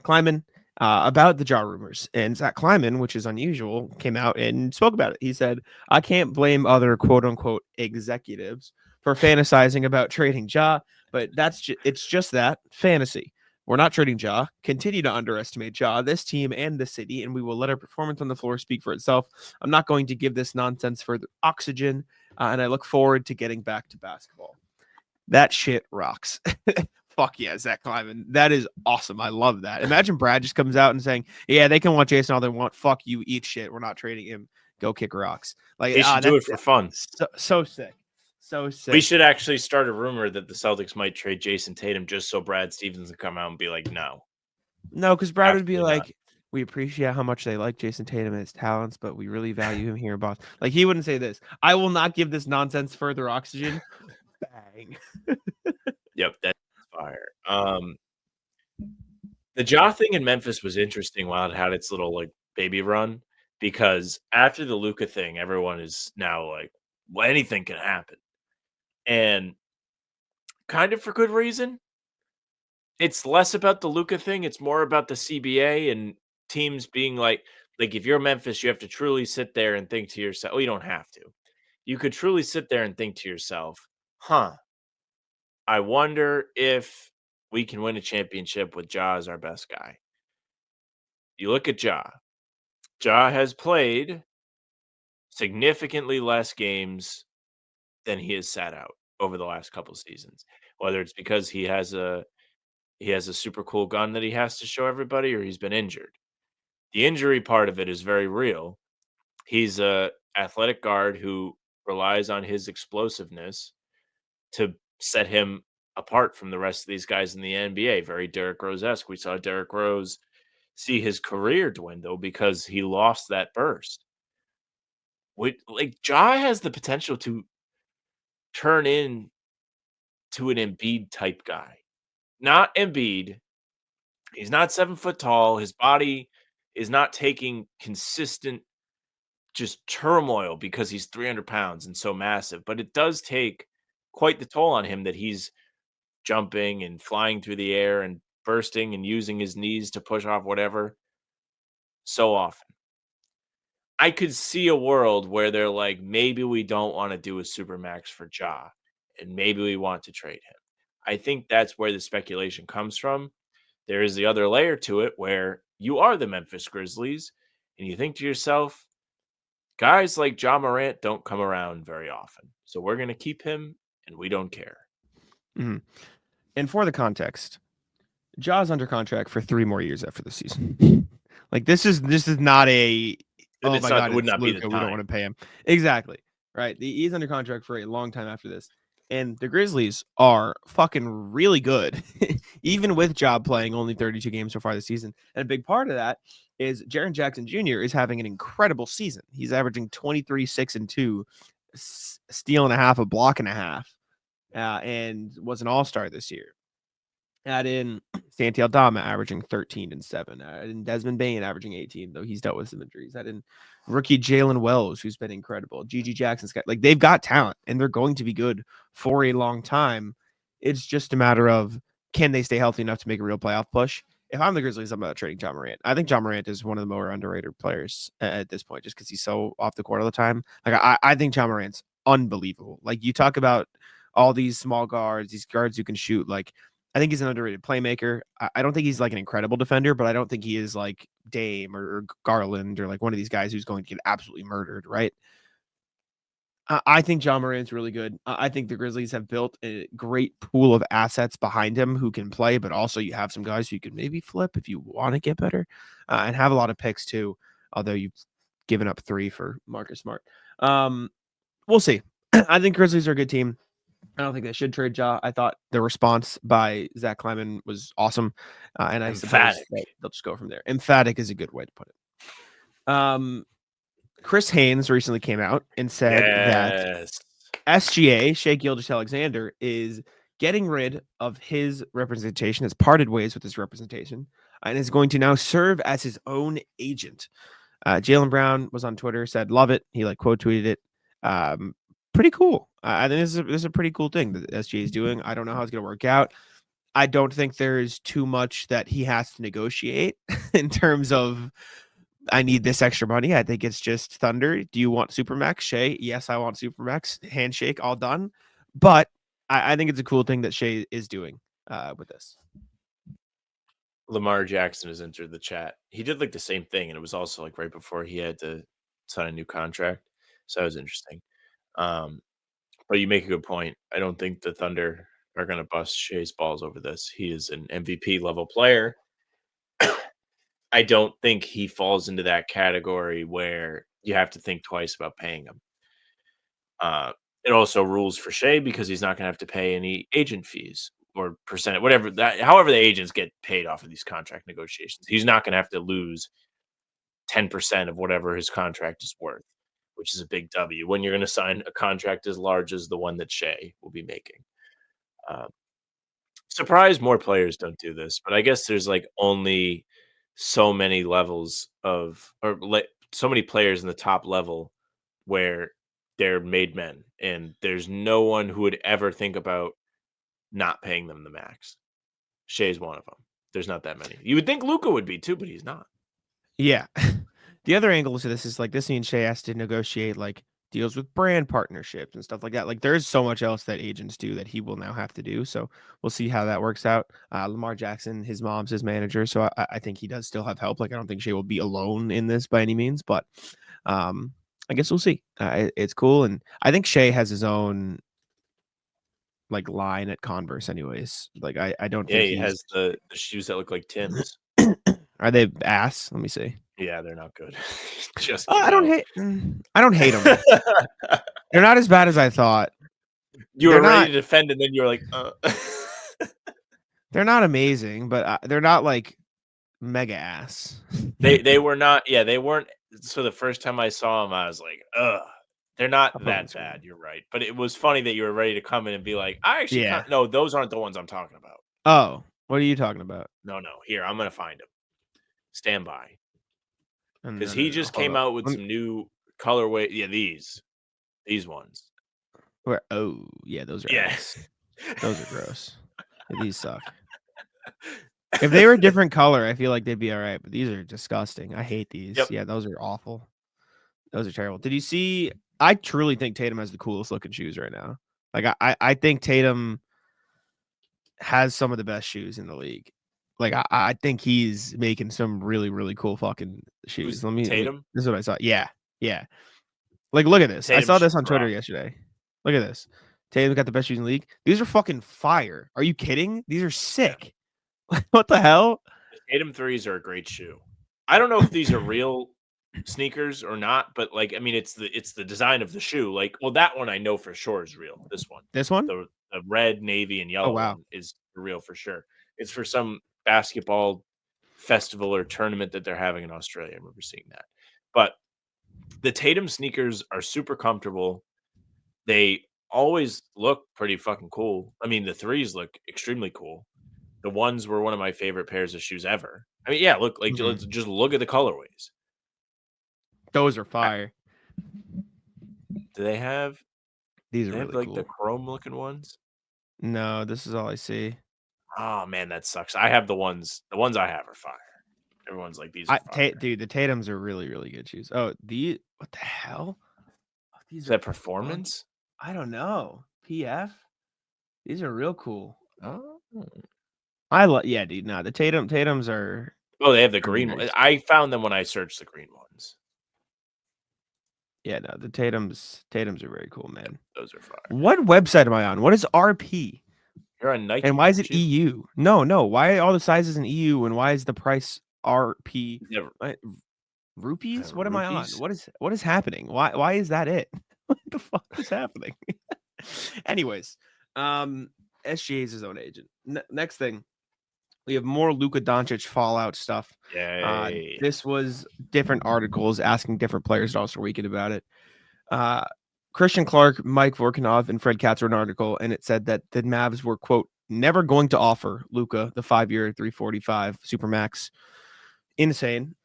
Kleiman about the Ja rumors. And Zach Kleiman, which is unusual, came out and spoke about it. He said, I can't blame other quote unquote executives for fantasizing about trading Ja, but it's just that fantasy. We're not trading Ja. Continue to underestimate Ja, this team, and the city, and we will let our performance on the floor speak for itself. I'm not going to give this nonsense further oxygen, and I look forward to getting back to basketball. That shit rocks. Fuck yeah, Zach Kleiman. That is awesome. I love that. Imagine Brad just comes out and saying, yeah, they can want Jason all they want. Fuck you, eat shit. We're not trading him. Go kick rocks. Like, they should do it for fun. So sick. So sick. We should actually start a rumor that the Celtics might trade Jason Tatum just so Brad Stevens can come out and be like, no. No, because Brad would be like, We appreciate how much they like Jason Tatum and his talents, but we really value him here in Boston. Like, he wouldn't say this. I will not give this nonsense further oxygen. Bang. Yep, that's fire. The Ja thing in Memphis was interesting while it had its little like baby run because after the Luka thing, everyone is now like, well, anything can happen. And kind of for good reason. It's less about the Luka thing, it's more about the CBA and teams being like if you're Memphis, you have to truly sit there and think to yourself, well, you don't have to. You could truly sit there and think to yourself, huh, I wonder if we can win a championship with Ja as our best guy. You look at Ja. Ja has played significantly less games than he has sat out over the last couple seasons. Whether it's because he has a super cool gun that he has to show everybody or he's been injured. The injury part of it is very real. He's a athletic guard who relies on his explosiveness to set him apart from the rest of these guys in the NBA. Very Derrick Rose-esque. We saw Derrick Rose see his career dwindle because he lost that burst. Like Ja has the potential to turn in to an Embiid type guy. Not Embiid. He's not 7 foot tall. His body is not taking consistent just turmoil because he's 300 pounds and so massive. But it does take quite the toll on him that he's jumping and flying through the air and bursting and using his knees to push off whatever so often. I could see a world where they're like, maybe we don't want to do a super max for Ja, and maybe we want to trade him. I think that's where the speculation comes from. There is the other layer to it where you are the Memphis Grizzlies, and you think to yourself, guys like Ja Morant don't come around very often. So we're going to keep him, and we don't care. Mhm. And for the context, Ja's under contract for 3 more years after the season. Like, this is not a, And oh it's my not, God, it would it's not be the Luka, we don't time. want to pay him. Exactly. Right. He's under contract for a long time after this. And the Grizzlies are fucking really good, even with Ja playing only 32 games so far this season. And a big part of that is Jaren Jackson Jr. is having an incredible season. He's averaging 23, 6, and 2, steal and a half, a block and a half, and was an all-star this year. Add in Santi Aldama averaging 13 and 7. Add in Desmond Bain averaging 18, though he's dealt with some injuries. Add in rookie Jalen Wells, who's been incredible. Gigi Jackson's got, like, they've got talent and they're going to be good for a long time. It's just a matter of, can they stay healthy enough to make a real playoff push? If I'm the Grizzlies, I'm not trading Ja Morant. I think Ja Morant is one of the more underrated players at this point, just because he's so off the court all the time. Like, I think Ja Morant's unbelievable. Like, you talk about all these small guards, these guards who can shoot. Like, I think he's an underrated playmaker. I don't think he's like an incredible defender, but I don't think he is like Dame or Garland or like one of these guys who's going to get absolutely murdered, right? I think Ja Morant's really good. I think the Grizzlies have built a great pool of assets behind him who can play, but also you have some guys who you could maybe flip if you want to get better, and have a lot of picks too, although you've given up 3 for Marcus Smart. We'll see. I think Grizzlies are a good team. I don't think they should trade Ja. I thought the response by Zach Kleiman was awesome, and I suppose Emphatic. that they'll just go from there. Emphatic is a good way to put it. Chris Haynes recently came out and said that Yes. SGA, Shai Gilgeous-Alexander, is getting rid of his representation, has parted ways with his representation, and is going to now serve as his own agent. Jaylen Brown was on Twitter, said, love it. He like quote tweeted it. Pretty cool. I think this is a pretty cool thing that SGA is doing. I don't know how it's going to work out. I don't think there's too much that he has to negotiate in terms of, I need this extra money. I think it's just Thunder. Do you want Supermax? Shai? Yes, I want Supermax. Handshake, all done. But I think it's a cool thing that Shai is doing with this. Lamar Jackson has entered the chat. He did like the same thing, and it was also like right before he had to sign a new contract. So that was interesting. But you make a good point. I don't think the Thunder are going to bust Shai's balls over this. He is an MVP level player. I don't think he falls into that category where you have to think twice about paying him. It also rules for Shai because he's not going to have to pay any agent fees or percent, whatever that. However, the agents get paid off of these contract negotiations, he's not going to have to lose 10% of whatever his contract is worth, which is a big W when you're going to sign a contract as large as the one that Shai will be making. Surprised more players don't do this, but I guess there's like only so many levels of, or so many players in the top level where they're made men, and there's no one who would ever think about not paying them the max. Shay's one of them. There's not that many. You would think Luka would be too, but he's not. Yeah. The other angle to this is like this means Shai has to negotiate like deals with brand partnerships and stuff like that. Like there's so much else that agents do that he will now have to do. So we'll see how that works out. Lamar Jackson, his mom's his manager, so I think he does still have help. Like I don't think Shai will be alone in this by any means, but I guess we'll see. It's cool, and I think Shai has his own like line at Converse, anyways. Like I don't think he has the shoes that look like Tim's. Are they ass? Let me see. Yeah, they're not good. Just I don't hate them. They're not as bad as I thought. You were ready to defend, and then you were like, They're not amazing, but they're not like mega ass. They were not. Yeah, they weren't. So the first time I saw them, I was like, ugh. They're not that bad. You're right. But it was funny that you were ready to come in and be like, I actually no, those aren't the ones I'm talking about. Oh, what are you talking about? No. Here, I'm going to find them. Stand by. Because he just came out with some new colorway. Yeah, these ones. Where? Oh, yeah, those are ass. Those are gross. These suck. If they were a different color, I feel like they'd be all right. But these are disgusting. I hate these. Yep. Yeah, those are awful. Those are terrible. Did you see? I truly think Tatum has the coolest looking shoes right now. Like I think Tatum has some of the best shoes in the league. Like I think he's making some really, really cool fucking shoes. Tatum? This is what I saw. Yeah. Like look at this. I saw this on Twitter yesterday. Look at this. Tatum got the best shoes in the league. These are fucking fire. Are you kidding? These are sick. What the hell? The Tatum 3s are a great shoe. I don't know if these are real sneakers or not, but like I mean it's the design of the shoe. Like, well, that one I know for sure is real. This one? The red, navy, and yellow one is real for sure. It's for some basketball festival or tournament that they're having in Australia. I remember seeing that. But the Tatum sneakers are super comfortable. They always look pretty fucking cool. I mean, the 3s look extremely cool. The ones were one of my favorite pairs of shoes ever. I mean, yeah, look, like just look at the colorways. Those are fire. Do they have? These are really like cool. The chrome looking ones. No, this is all I see. Oh man, that sucks. I have the ones. The ones I have are fire. Everyone's like these are fire. Dude, the Tatums are really, really good shoes. Oh, what the hell? Oh, is that performance? I don't know. PF. These are real cool. Oh, yeah, dude. No, the Tatums are. Oh, they have the green ones. I found them when I searched the green ones. Yeah, no, the Tatums are very cool, man. Those are fire. What website am I on? What is RP? You're on Nike. And why is it EU? No. Why are all the sizes in EU and why is the price RP? Rupees? What am I on? What is happening? Why is that it? What the fuck is happening? Anyways, SGA is his own agent. Next thing, we have more Luka Doncic fallout stuff. This was different articles asking different players at All-Star Weekend about it. Christian Clark, Mike Vorkunov, and Fred Katz wrote an article, and it said that the Mavs were, quote, never going to offer Luka the 5-year, $345 Supermax. Insane.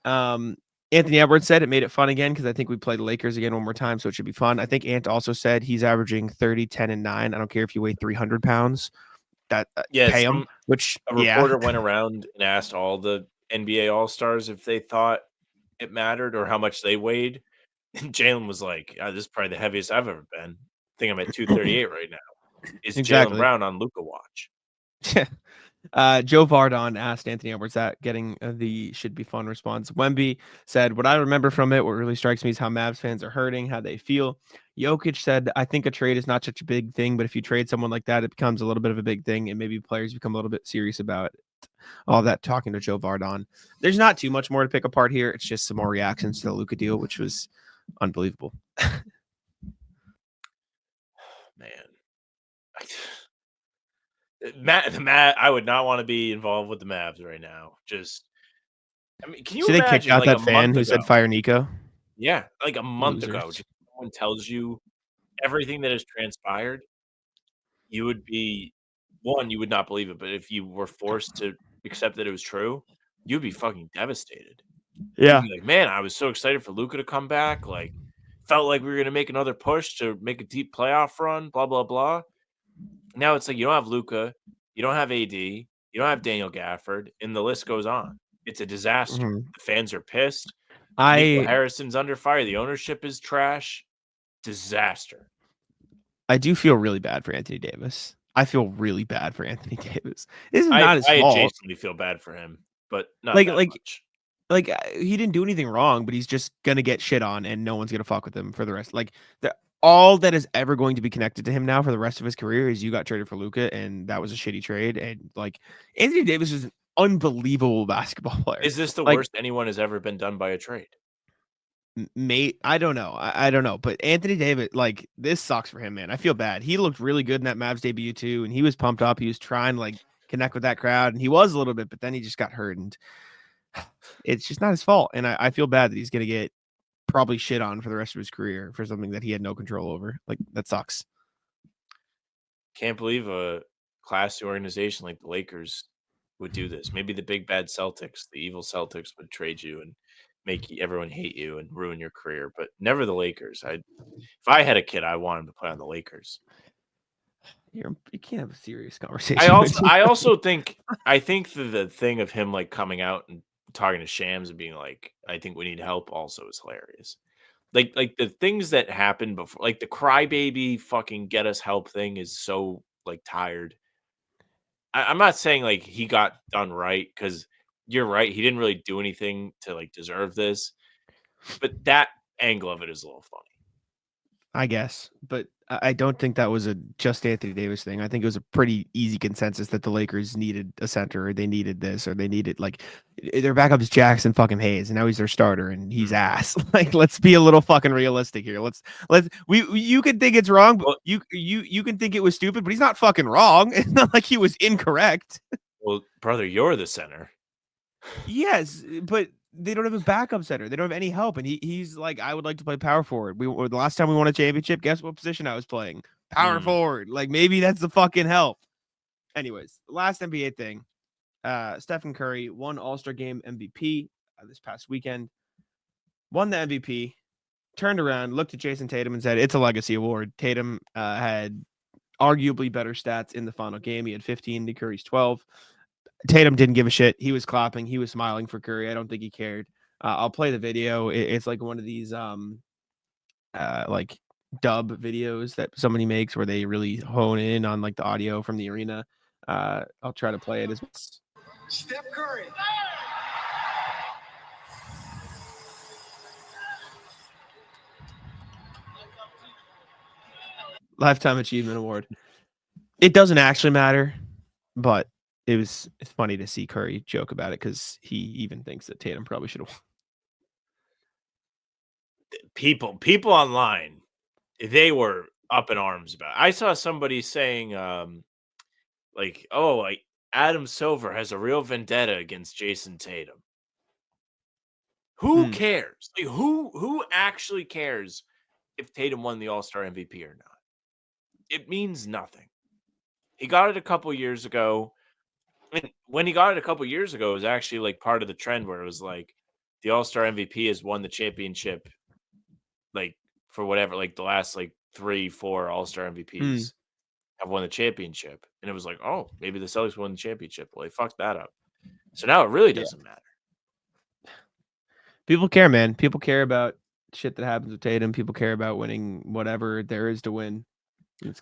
Anthony Edwards said it made it fun again because I think we play the Lakers again one more time, so it should be fun. I think Ant also said he's averaging 30, 10, and 9. I don't care if you weigh 300 pounds. That pay him. Which a reporter went around and asked all the NBA All-Stars if they thought it mattered or how much they weighed. And Jalen was like, this is probably the heaviest I've ever been. I think I'm at 238 right now. Is Jalen Brown on Luka watch? Joe Vardon asked Anthony Edwards that, getting the should be fun response. Wemby said, what I remember from it, what really strikes me is how Mavs fans are hurting, how they feel. Jokic said, I think a trade is not such a big thing, but if you trade someone like that, it becomes a little bit of a big thing, and maybe players become a little bit serious about it. All that talking to Joe Vardon. There's not too much more to pick apart here. It's just some more reactions to the Luka deal, which was unbelievable. Man. I would not want to be involved with the Mavs right now. Just I mean, can you So they kicked imagine out like a that fan month who ago? said fire Nico. Yeah, like a month ago, Losers. just someone tells you everything that has transpired, you would be one, you would not believe it, but if you were forced to accept that it was true, you'd be fucking devastated. You'd Yeah. be like, "Man, I was so excited for Luka to come back, like, felt like we were gonna make another push to make a deep playoff run, blah, blah, blah." Now it's like you don't have Luka, you don't have AD, you don't have Daniel Gafford, and the list goes on. It's a disaster. Mhm. The fans are pissed. Nico I Harrison's under fire. The ownership is trash. Disaster. do feel really bad for Anthony Davis. I feel really bad for Anthony Davis. This is I not his I fault. adjacently feel bad for him, but not Like that like much. he didn't do anything wrong, but he's just gonna get shit on, and no one's gonna fuck with him for the rest. Like all that is ever going to be connected to him now for the rest of his career is you got traded for Luka, and that was a shitty trade. And like Anthony Davis is an unbelievable basketball player. Is this the Like worst anyone has ever been done by a trade? mate, I don't know. I don't know. But Anthony Davis, like, this sucks for him, man. I feel bad. He looked really good in that Mavs debut too, and he was pumped up. He was trying to like connect with that crowd, and he was a little bit, but then he just got hurt, and it's just not his fault. And I feel bad that he's gonna get probably shit on for the rest of his career for something that he had no control over. Like that sucks. Can't believe a classy organization like the Lakers would do this. Maybe the big bad Celtics, the evil Celtics, would trade you and make everyone hate you and ruin your career, but never the Lakers. If I had a kid, I want him to play on the Lakers. You can't have a serious I conversation. also I also think the thing of him like coming out and talking to Shams and being like, I think we need help also is hilarious. Like the things that happened before, like the crybaby fucking get us help thing is so like tired. I'm not saying like he got done right because you're right. He didn't really do anything to like deserve this, but that angle of it is a little funny. I guess, but I don't think that was a just Anthony Davis thing. I think it was a pretty easy consensus that the Lakers needed a center, or they needed this, or they needed like their backup is Jackson fucking Hayes, and now he's their starter, and he's ass. Like, let's be a little fucking realistic here. Let's you can think it's wrong, but Well, you can think it was stupid, but he's not fucking wrong. It's not like he was incorrect. well, brother, you're the center. Yes, but they don't have a backup center. They don't have any help. And he's like, I would like to play power forward. The last time we won a championship, guess what position I was playing? Power forward. Like maybe that's the fucking help. Anyways, last NBA thing. Stephen Curry won All-Star Game MVP this past weekend. Won the MVP. Turned around, looked at Jason Tatum and said, it's a legacy award. Tatum had arguably better stats in the final game. He had 15 to Curry's 12. Tatum didn't give a shit. He was clapping. He was smiling for Curry. I don't think he cared. I'll play the video. It's like one of these like dub videos that somebody makes where they really hone in on like the audio from the arena. I'll try to play it as Steph Curry. Lifetime Achievement Award. It doesn't actually matter, but it's funny to see Curry joke about it because he even thinks that Tatum probably should have won. People online, they were up in arms about it. I saw somebody saying like, oh, like Adam Silver has a real vendetta against Jason Tatum. Who cares? Like who actually cares if Tatum won the All-Star MVP or not? It means nothing. He got it a couple years ago. And when he got it a couple years ago, it was actually like part of the trend where it was like the All-Star MVP has won the championship, like for whatever, like the last like 3-4 All-Star MVPs have won the championship. And it was like, oh, maybe the Celtics won the championship. Well, they fucked that up. So now it really doesn't matter. People care, man. People care about shit that happens with Tatum. People care about winning whatever there is to win.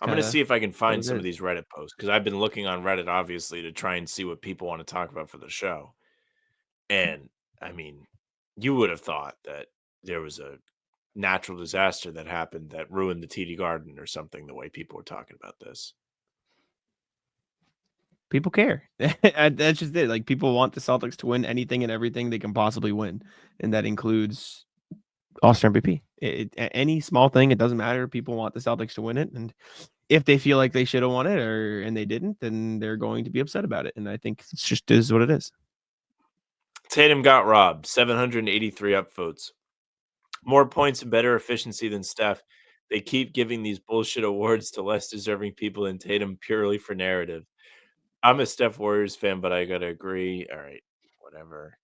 I'm going to see if I can find some of these Reddit posts because I've been looking on Reddit, obviously, to try and see what people want to talk about for the show. And I mean, you would have thought that there was a natural disaster that happened that ruined the TD Garden or something, the way people were talking about this. People care. That's just it. Like, people want the Celtics to win anything and everything they can possibly win. And that includes All-Star MVP. Any small thing, it doesn't matter. People want the Celtics to win it. And if they feel like they should have won it and they didn't, then they're going to be upset about it. And I think it's just is what it is. Tatum got robbed. 783 upvotes. More points and better efficiency than Steph. They keep giving these bullshit awards to less deserving people than Tatum purely for narrative. I'm a Steph Warriors fan, but I gotta agree. All right, whatever.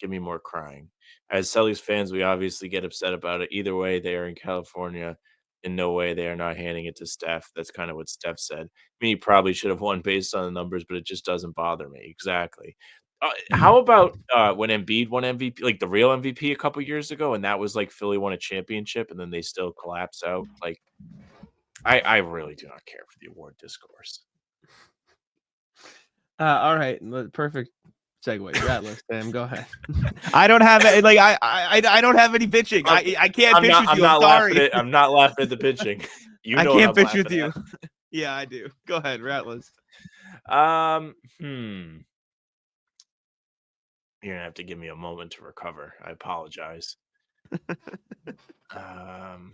Give me more crying. As Celtics fans, we obviously get upset about it. Either way, they are in California. In no way, they are not handing it to Steph. That's kind of what Steph said. I mean, he probably should have won based on the numbers, but it just doesn't bother me. Exactly. How about when Embiid won MVP, like the real MVP a couple years ago, and that was like Philly won a championship, and then they still collapse out? Like, I really do not care for the award discourse. All right, perfect segue. Ratless, Sam, go ahead. I don't have like I don't have any pitching. I can't pitch with you. I'm sorry. I'm not laughing at the pitching. I can't pitch with you. Yeah, I do. Go ahead, Ratless. You're gonna have to give me a moment to recover. I apologize. Oh,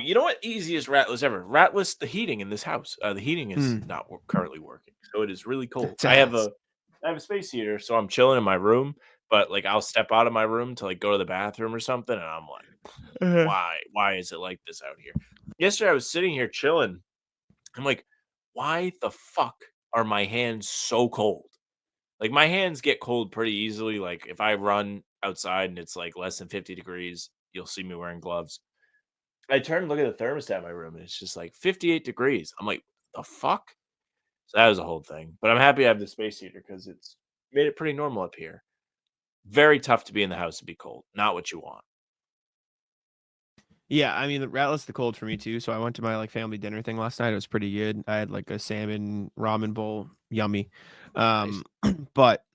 you know what? Easiest Ratless ever. Ratless, the heating in this house. The heating is not currently working, so it is really cold. I have a space heater, so I'm chilling in my room. But like, I'll step out of my room to like go to the bathroom or something, and I'm like, why is it like this out here? Yesterday, I was sitting here chilling. I'm like, why the fuck are my hands so cold? Like, my hands get cold pretty easily. Like, if I run outside and it's like less than 50 degrees, you'll see me wearing gloves. I turn and look at the thermostat in my room, and it's just like 58 degrees. I'm like, the fuck? So that was a whole thing. But I'm happy I have the space heater because it's made it pretty normal up here. Very tough to be in the house and be cold. Not what you want. Yeah, I mean, the Ratless the cold for me too. So I went to my like family dinner thing last night. It was pretty good. I had like a salmon ramen bowl, yummy. Nice. But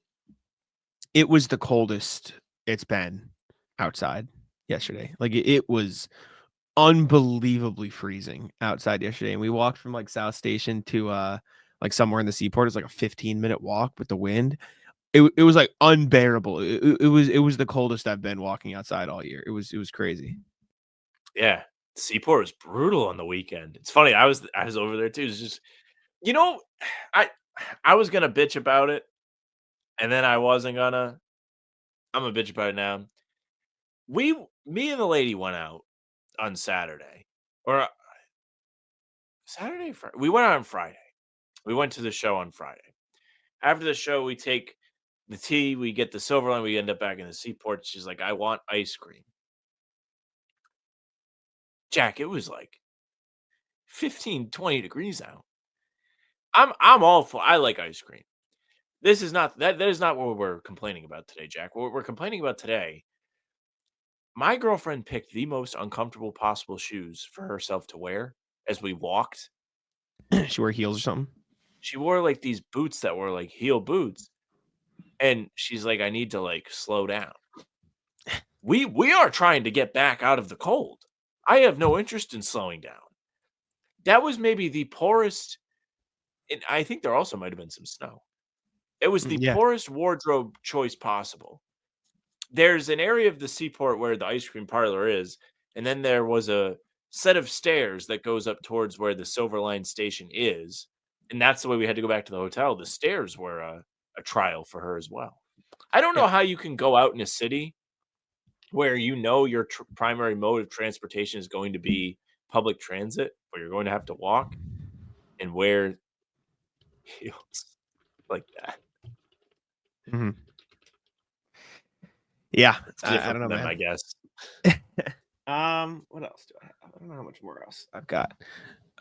it was the coldest it's been outside yesterday. Like it was unbelievably freezing outside yesterday. And we walked from like South Station to like somewhere in the seaport. It's like a 15-minute walk with the wind. It was like unbearable. It was the coldest I've been walking outside all year. It was crazy. Yeah, Seaport was brutal on the weekend. It's funny. I was over there too. It's just, you know, I was gonna bitch about it, and then I wasn't gonna. I'm a bitch about it now. Me and the lady went out on Saturday, or Saturday. We went out on Friday. We went to the show on Friday. After the show, we take the tea. We get the silver line. We end up back in the Seaport. She's like, "I want ice cream." Jack, it was like 15, 20 degrees out. I'm all for. I like ice cream. This is not that is not what we're complaining about today, Jack. What we're complaining about today, my girlfriend picked the most uncomfortable possible shoes for herself to wear as we walked. She wore heels or something? She wore like these boots that were like heel boots. And she's like, I need to like slow down. We are trying to get back out of the cold. I have no interest in slowing down. That was maybe the poorest, and I think there also might have been some snow. It was the poorest wardrobe choice possible. There's an area of the Seaport where the ice cream parlor is, and then there was a set of stairs that goes up towards where the Silver Line station is, and that's the way we had to go back to the hotel. The stairs were a trial for her as well. I don't know how you can go out in a city where you know your primary mode of transportation is going to be public transit, but you're going to have to walk and wear heels like that. Mm-hmm. Yeah, it's different I don't know, for them, man. I guess. What else do I have? I don't know how much more else I've got.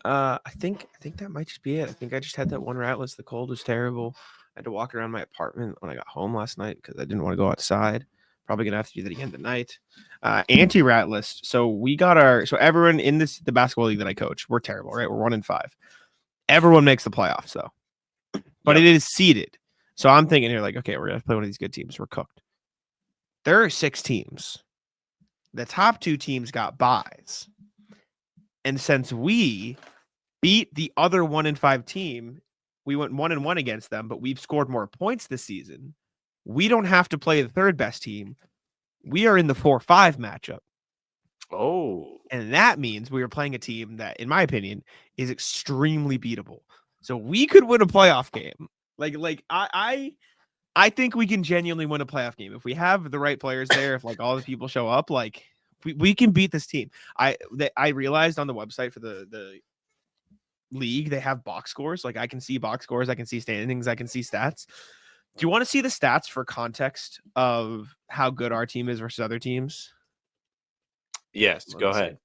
I think that might just be it. I think I just had that one Ratless. The cold was terrible. I had to walk around my apartment when I got home last night because I didn't want to go outside. Probably gonna have to do that again tonight. Anti-rat list. So we got everyone in the basketball league that I coach, we're terrible, right? We're 1-5. Everyone makes the playoffs though, but it is seeded. So I'm thinking here, like, okay, we're gonna play one of these good teams. We're cooked. There are 6 teams. The top 2 teams got buys, and since we beat the other 1-5 team, we went 1-1 against them, but we've scored more points this season. We don't have to play the third best team. We are in the 4-5 matchup. Oh. And that means we are playing a team that, in my opinion, is extremely beatable. So we could win a playoff game. Like I I think we can genuinely win a playoff game if we have the right players there. If like all the people show up, like we can beat this team. I realized on the website for the league they have box scores. Like I can see box scores, I can see standings, I can see stats. Do you want to see the stats for context of how good our team is versus other teams? Yes, go ahead.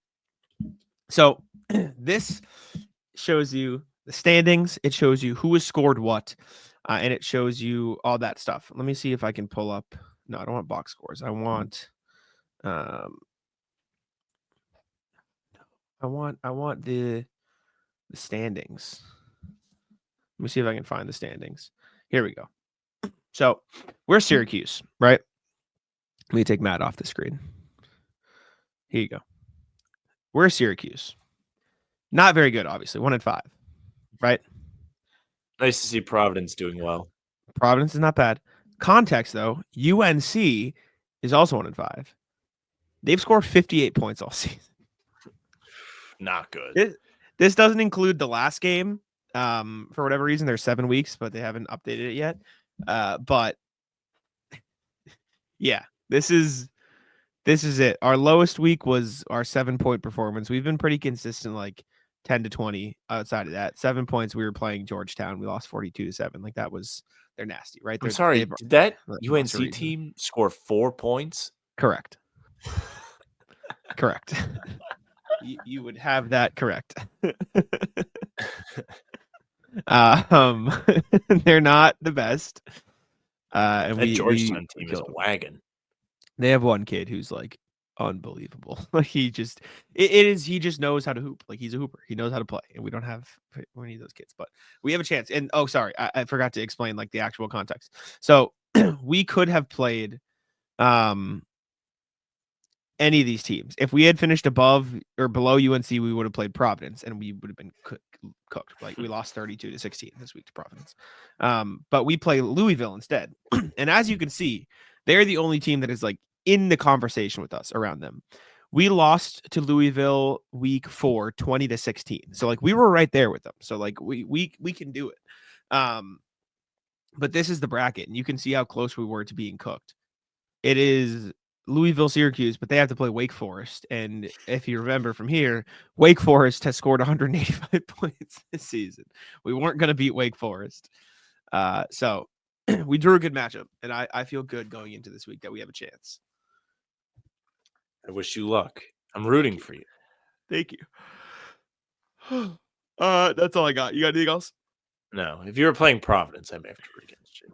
So this shows you the standings. It shows you who has scored what, and it shows you all that stuff. Let me see if I can pull up. No, I don't want box scores. I want the standings. Let me see if I can find the standings. Here we go. So we're Syracuse, right? Let me take Matt off the screen. Here you go. We're Syracuse. Not very good, obviously. 1-5, right? Nice to see Providence doing well. Providence is not bad. Context, though, UNC is also 1-5. They've scored 58 points all season. Not good. This doesn't include the last game. For whatever reason, there's 7 weeks, but they haven't updated it yet. But yeah, this is it. Our lowest week was our 7-point performance. We've been pretty consistent, like 10 to 20 outside of that. 7 points. We were playing Georgetown. We lost 42-7. Like that was, they're nasty, right? I'm sorry. Did that UNC team score 4 points? Correct. Correct. You would have that correct. They're not the best. And that Georgetown team is a wagon. They have one kid who's like unbelievable. Like he just he just knows how to hoop. Like he's a hooper. He knows how to play. And we don't have any of those kids, but we have a chance. And sorry, I forgot to explain like the actual context. So we could have played any of these teams. If we had finished above or below UNC, we would have played Providence and we would have been cooked. Like we lost 32-16 this week to Providence. But we play Louisville instead. And as you can see, they're the only team that is like in the conversation with us around them. We lost to Louisville week 4, 20-16. So like we were right there with them. So like we can do it. But this is the bracket and you can see how close we were to being cooked. It is Louisville, Syracuse, but they have to play Wake Forest. And if you remember from here, Wake Forest has scored 185 points this season. We weren't going to beat Wake Forest. So we drew a good matchup, and I feel good going into this week that we have a chance. I wish you luck. I'm rooting for you. Thank you. That's all I got. You got anything else? No. If you were playing Providence, I may have to root against you.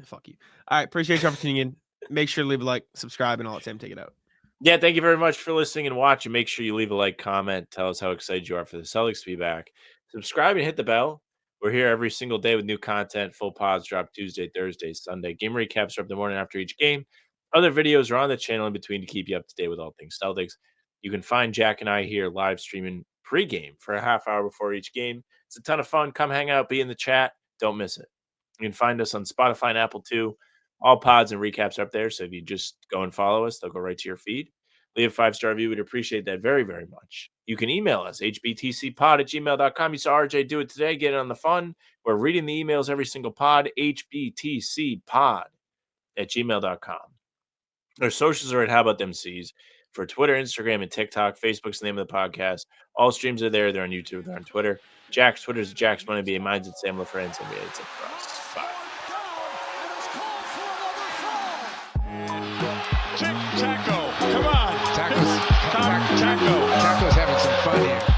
Fuck you. All right. Appreciate you for tuning in. Make sure to leave a like, subscribe, and all that. Sam, take it out. Yeah, thank you very much for listening and watching. Make sure you leave a like, comment, tell us how excited you are for the Celtics to be back. Subscribe and hit the bell. We're here every single day with new content. Full pods drop Tuesday, Thursday, Sunday. Game recaps are up the morning after each game. Other videos are on the channel in between to keep you up to date with all things Celtics. You can find Jack and I here live streaming pregame for a half hour before each game. It's a ton of fun. Come hang out, be in the chat. Don't miss it. You can find us on Spotify and Apple too. All pods and recaps are up there. So if you just go and follow us, they'll go right to your feed. Leave a 5-star review. We'd appreciate that very, very much. You can email us, hbtcpod@gmail.com. You saw RJ do it today. Get in on the fun. We're reading the emails every single pod, hbtcpod@gmail.com. Our socials are at How About Them C's for Twitter, Instagram, and TikTok. Facebook's the name of the podcast. All streams are there. They're on YouTube. They're on Twitter. Jack's Twitter is Jack's Money NBA. Mine's at Sam LaFrance. NBA. It's it for us. Bye. Taco, come on. Taco's having some fun here.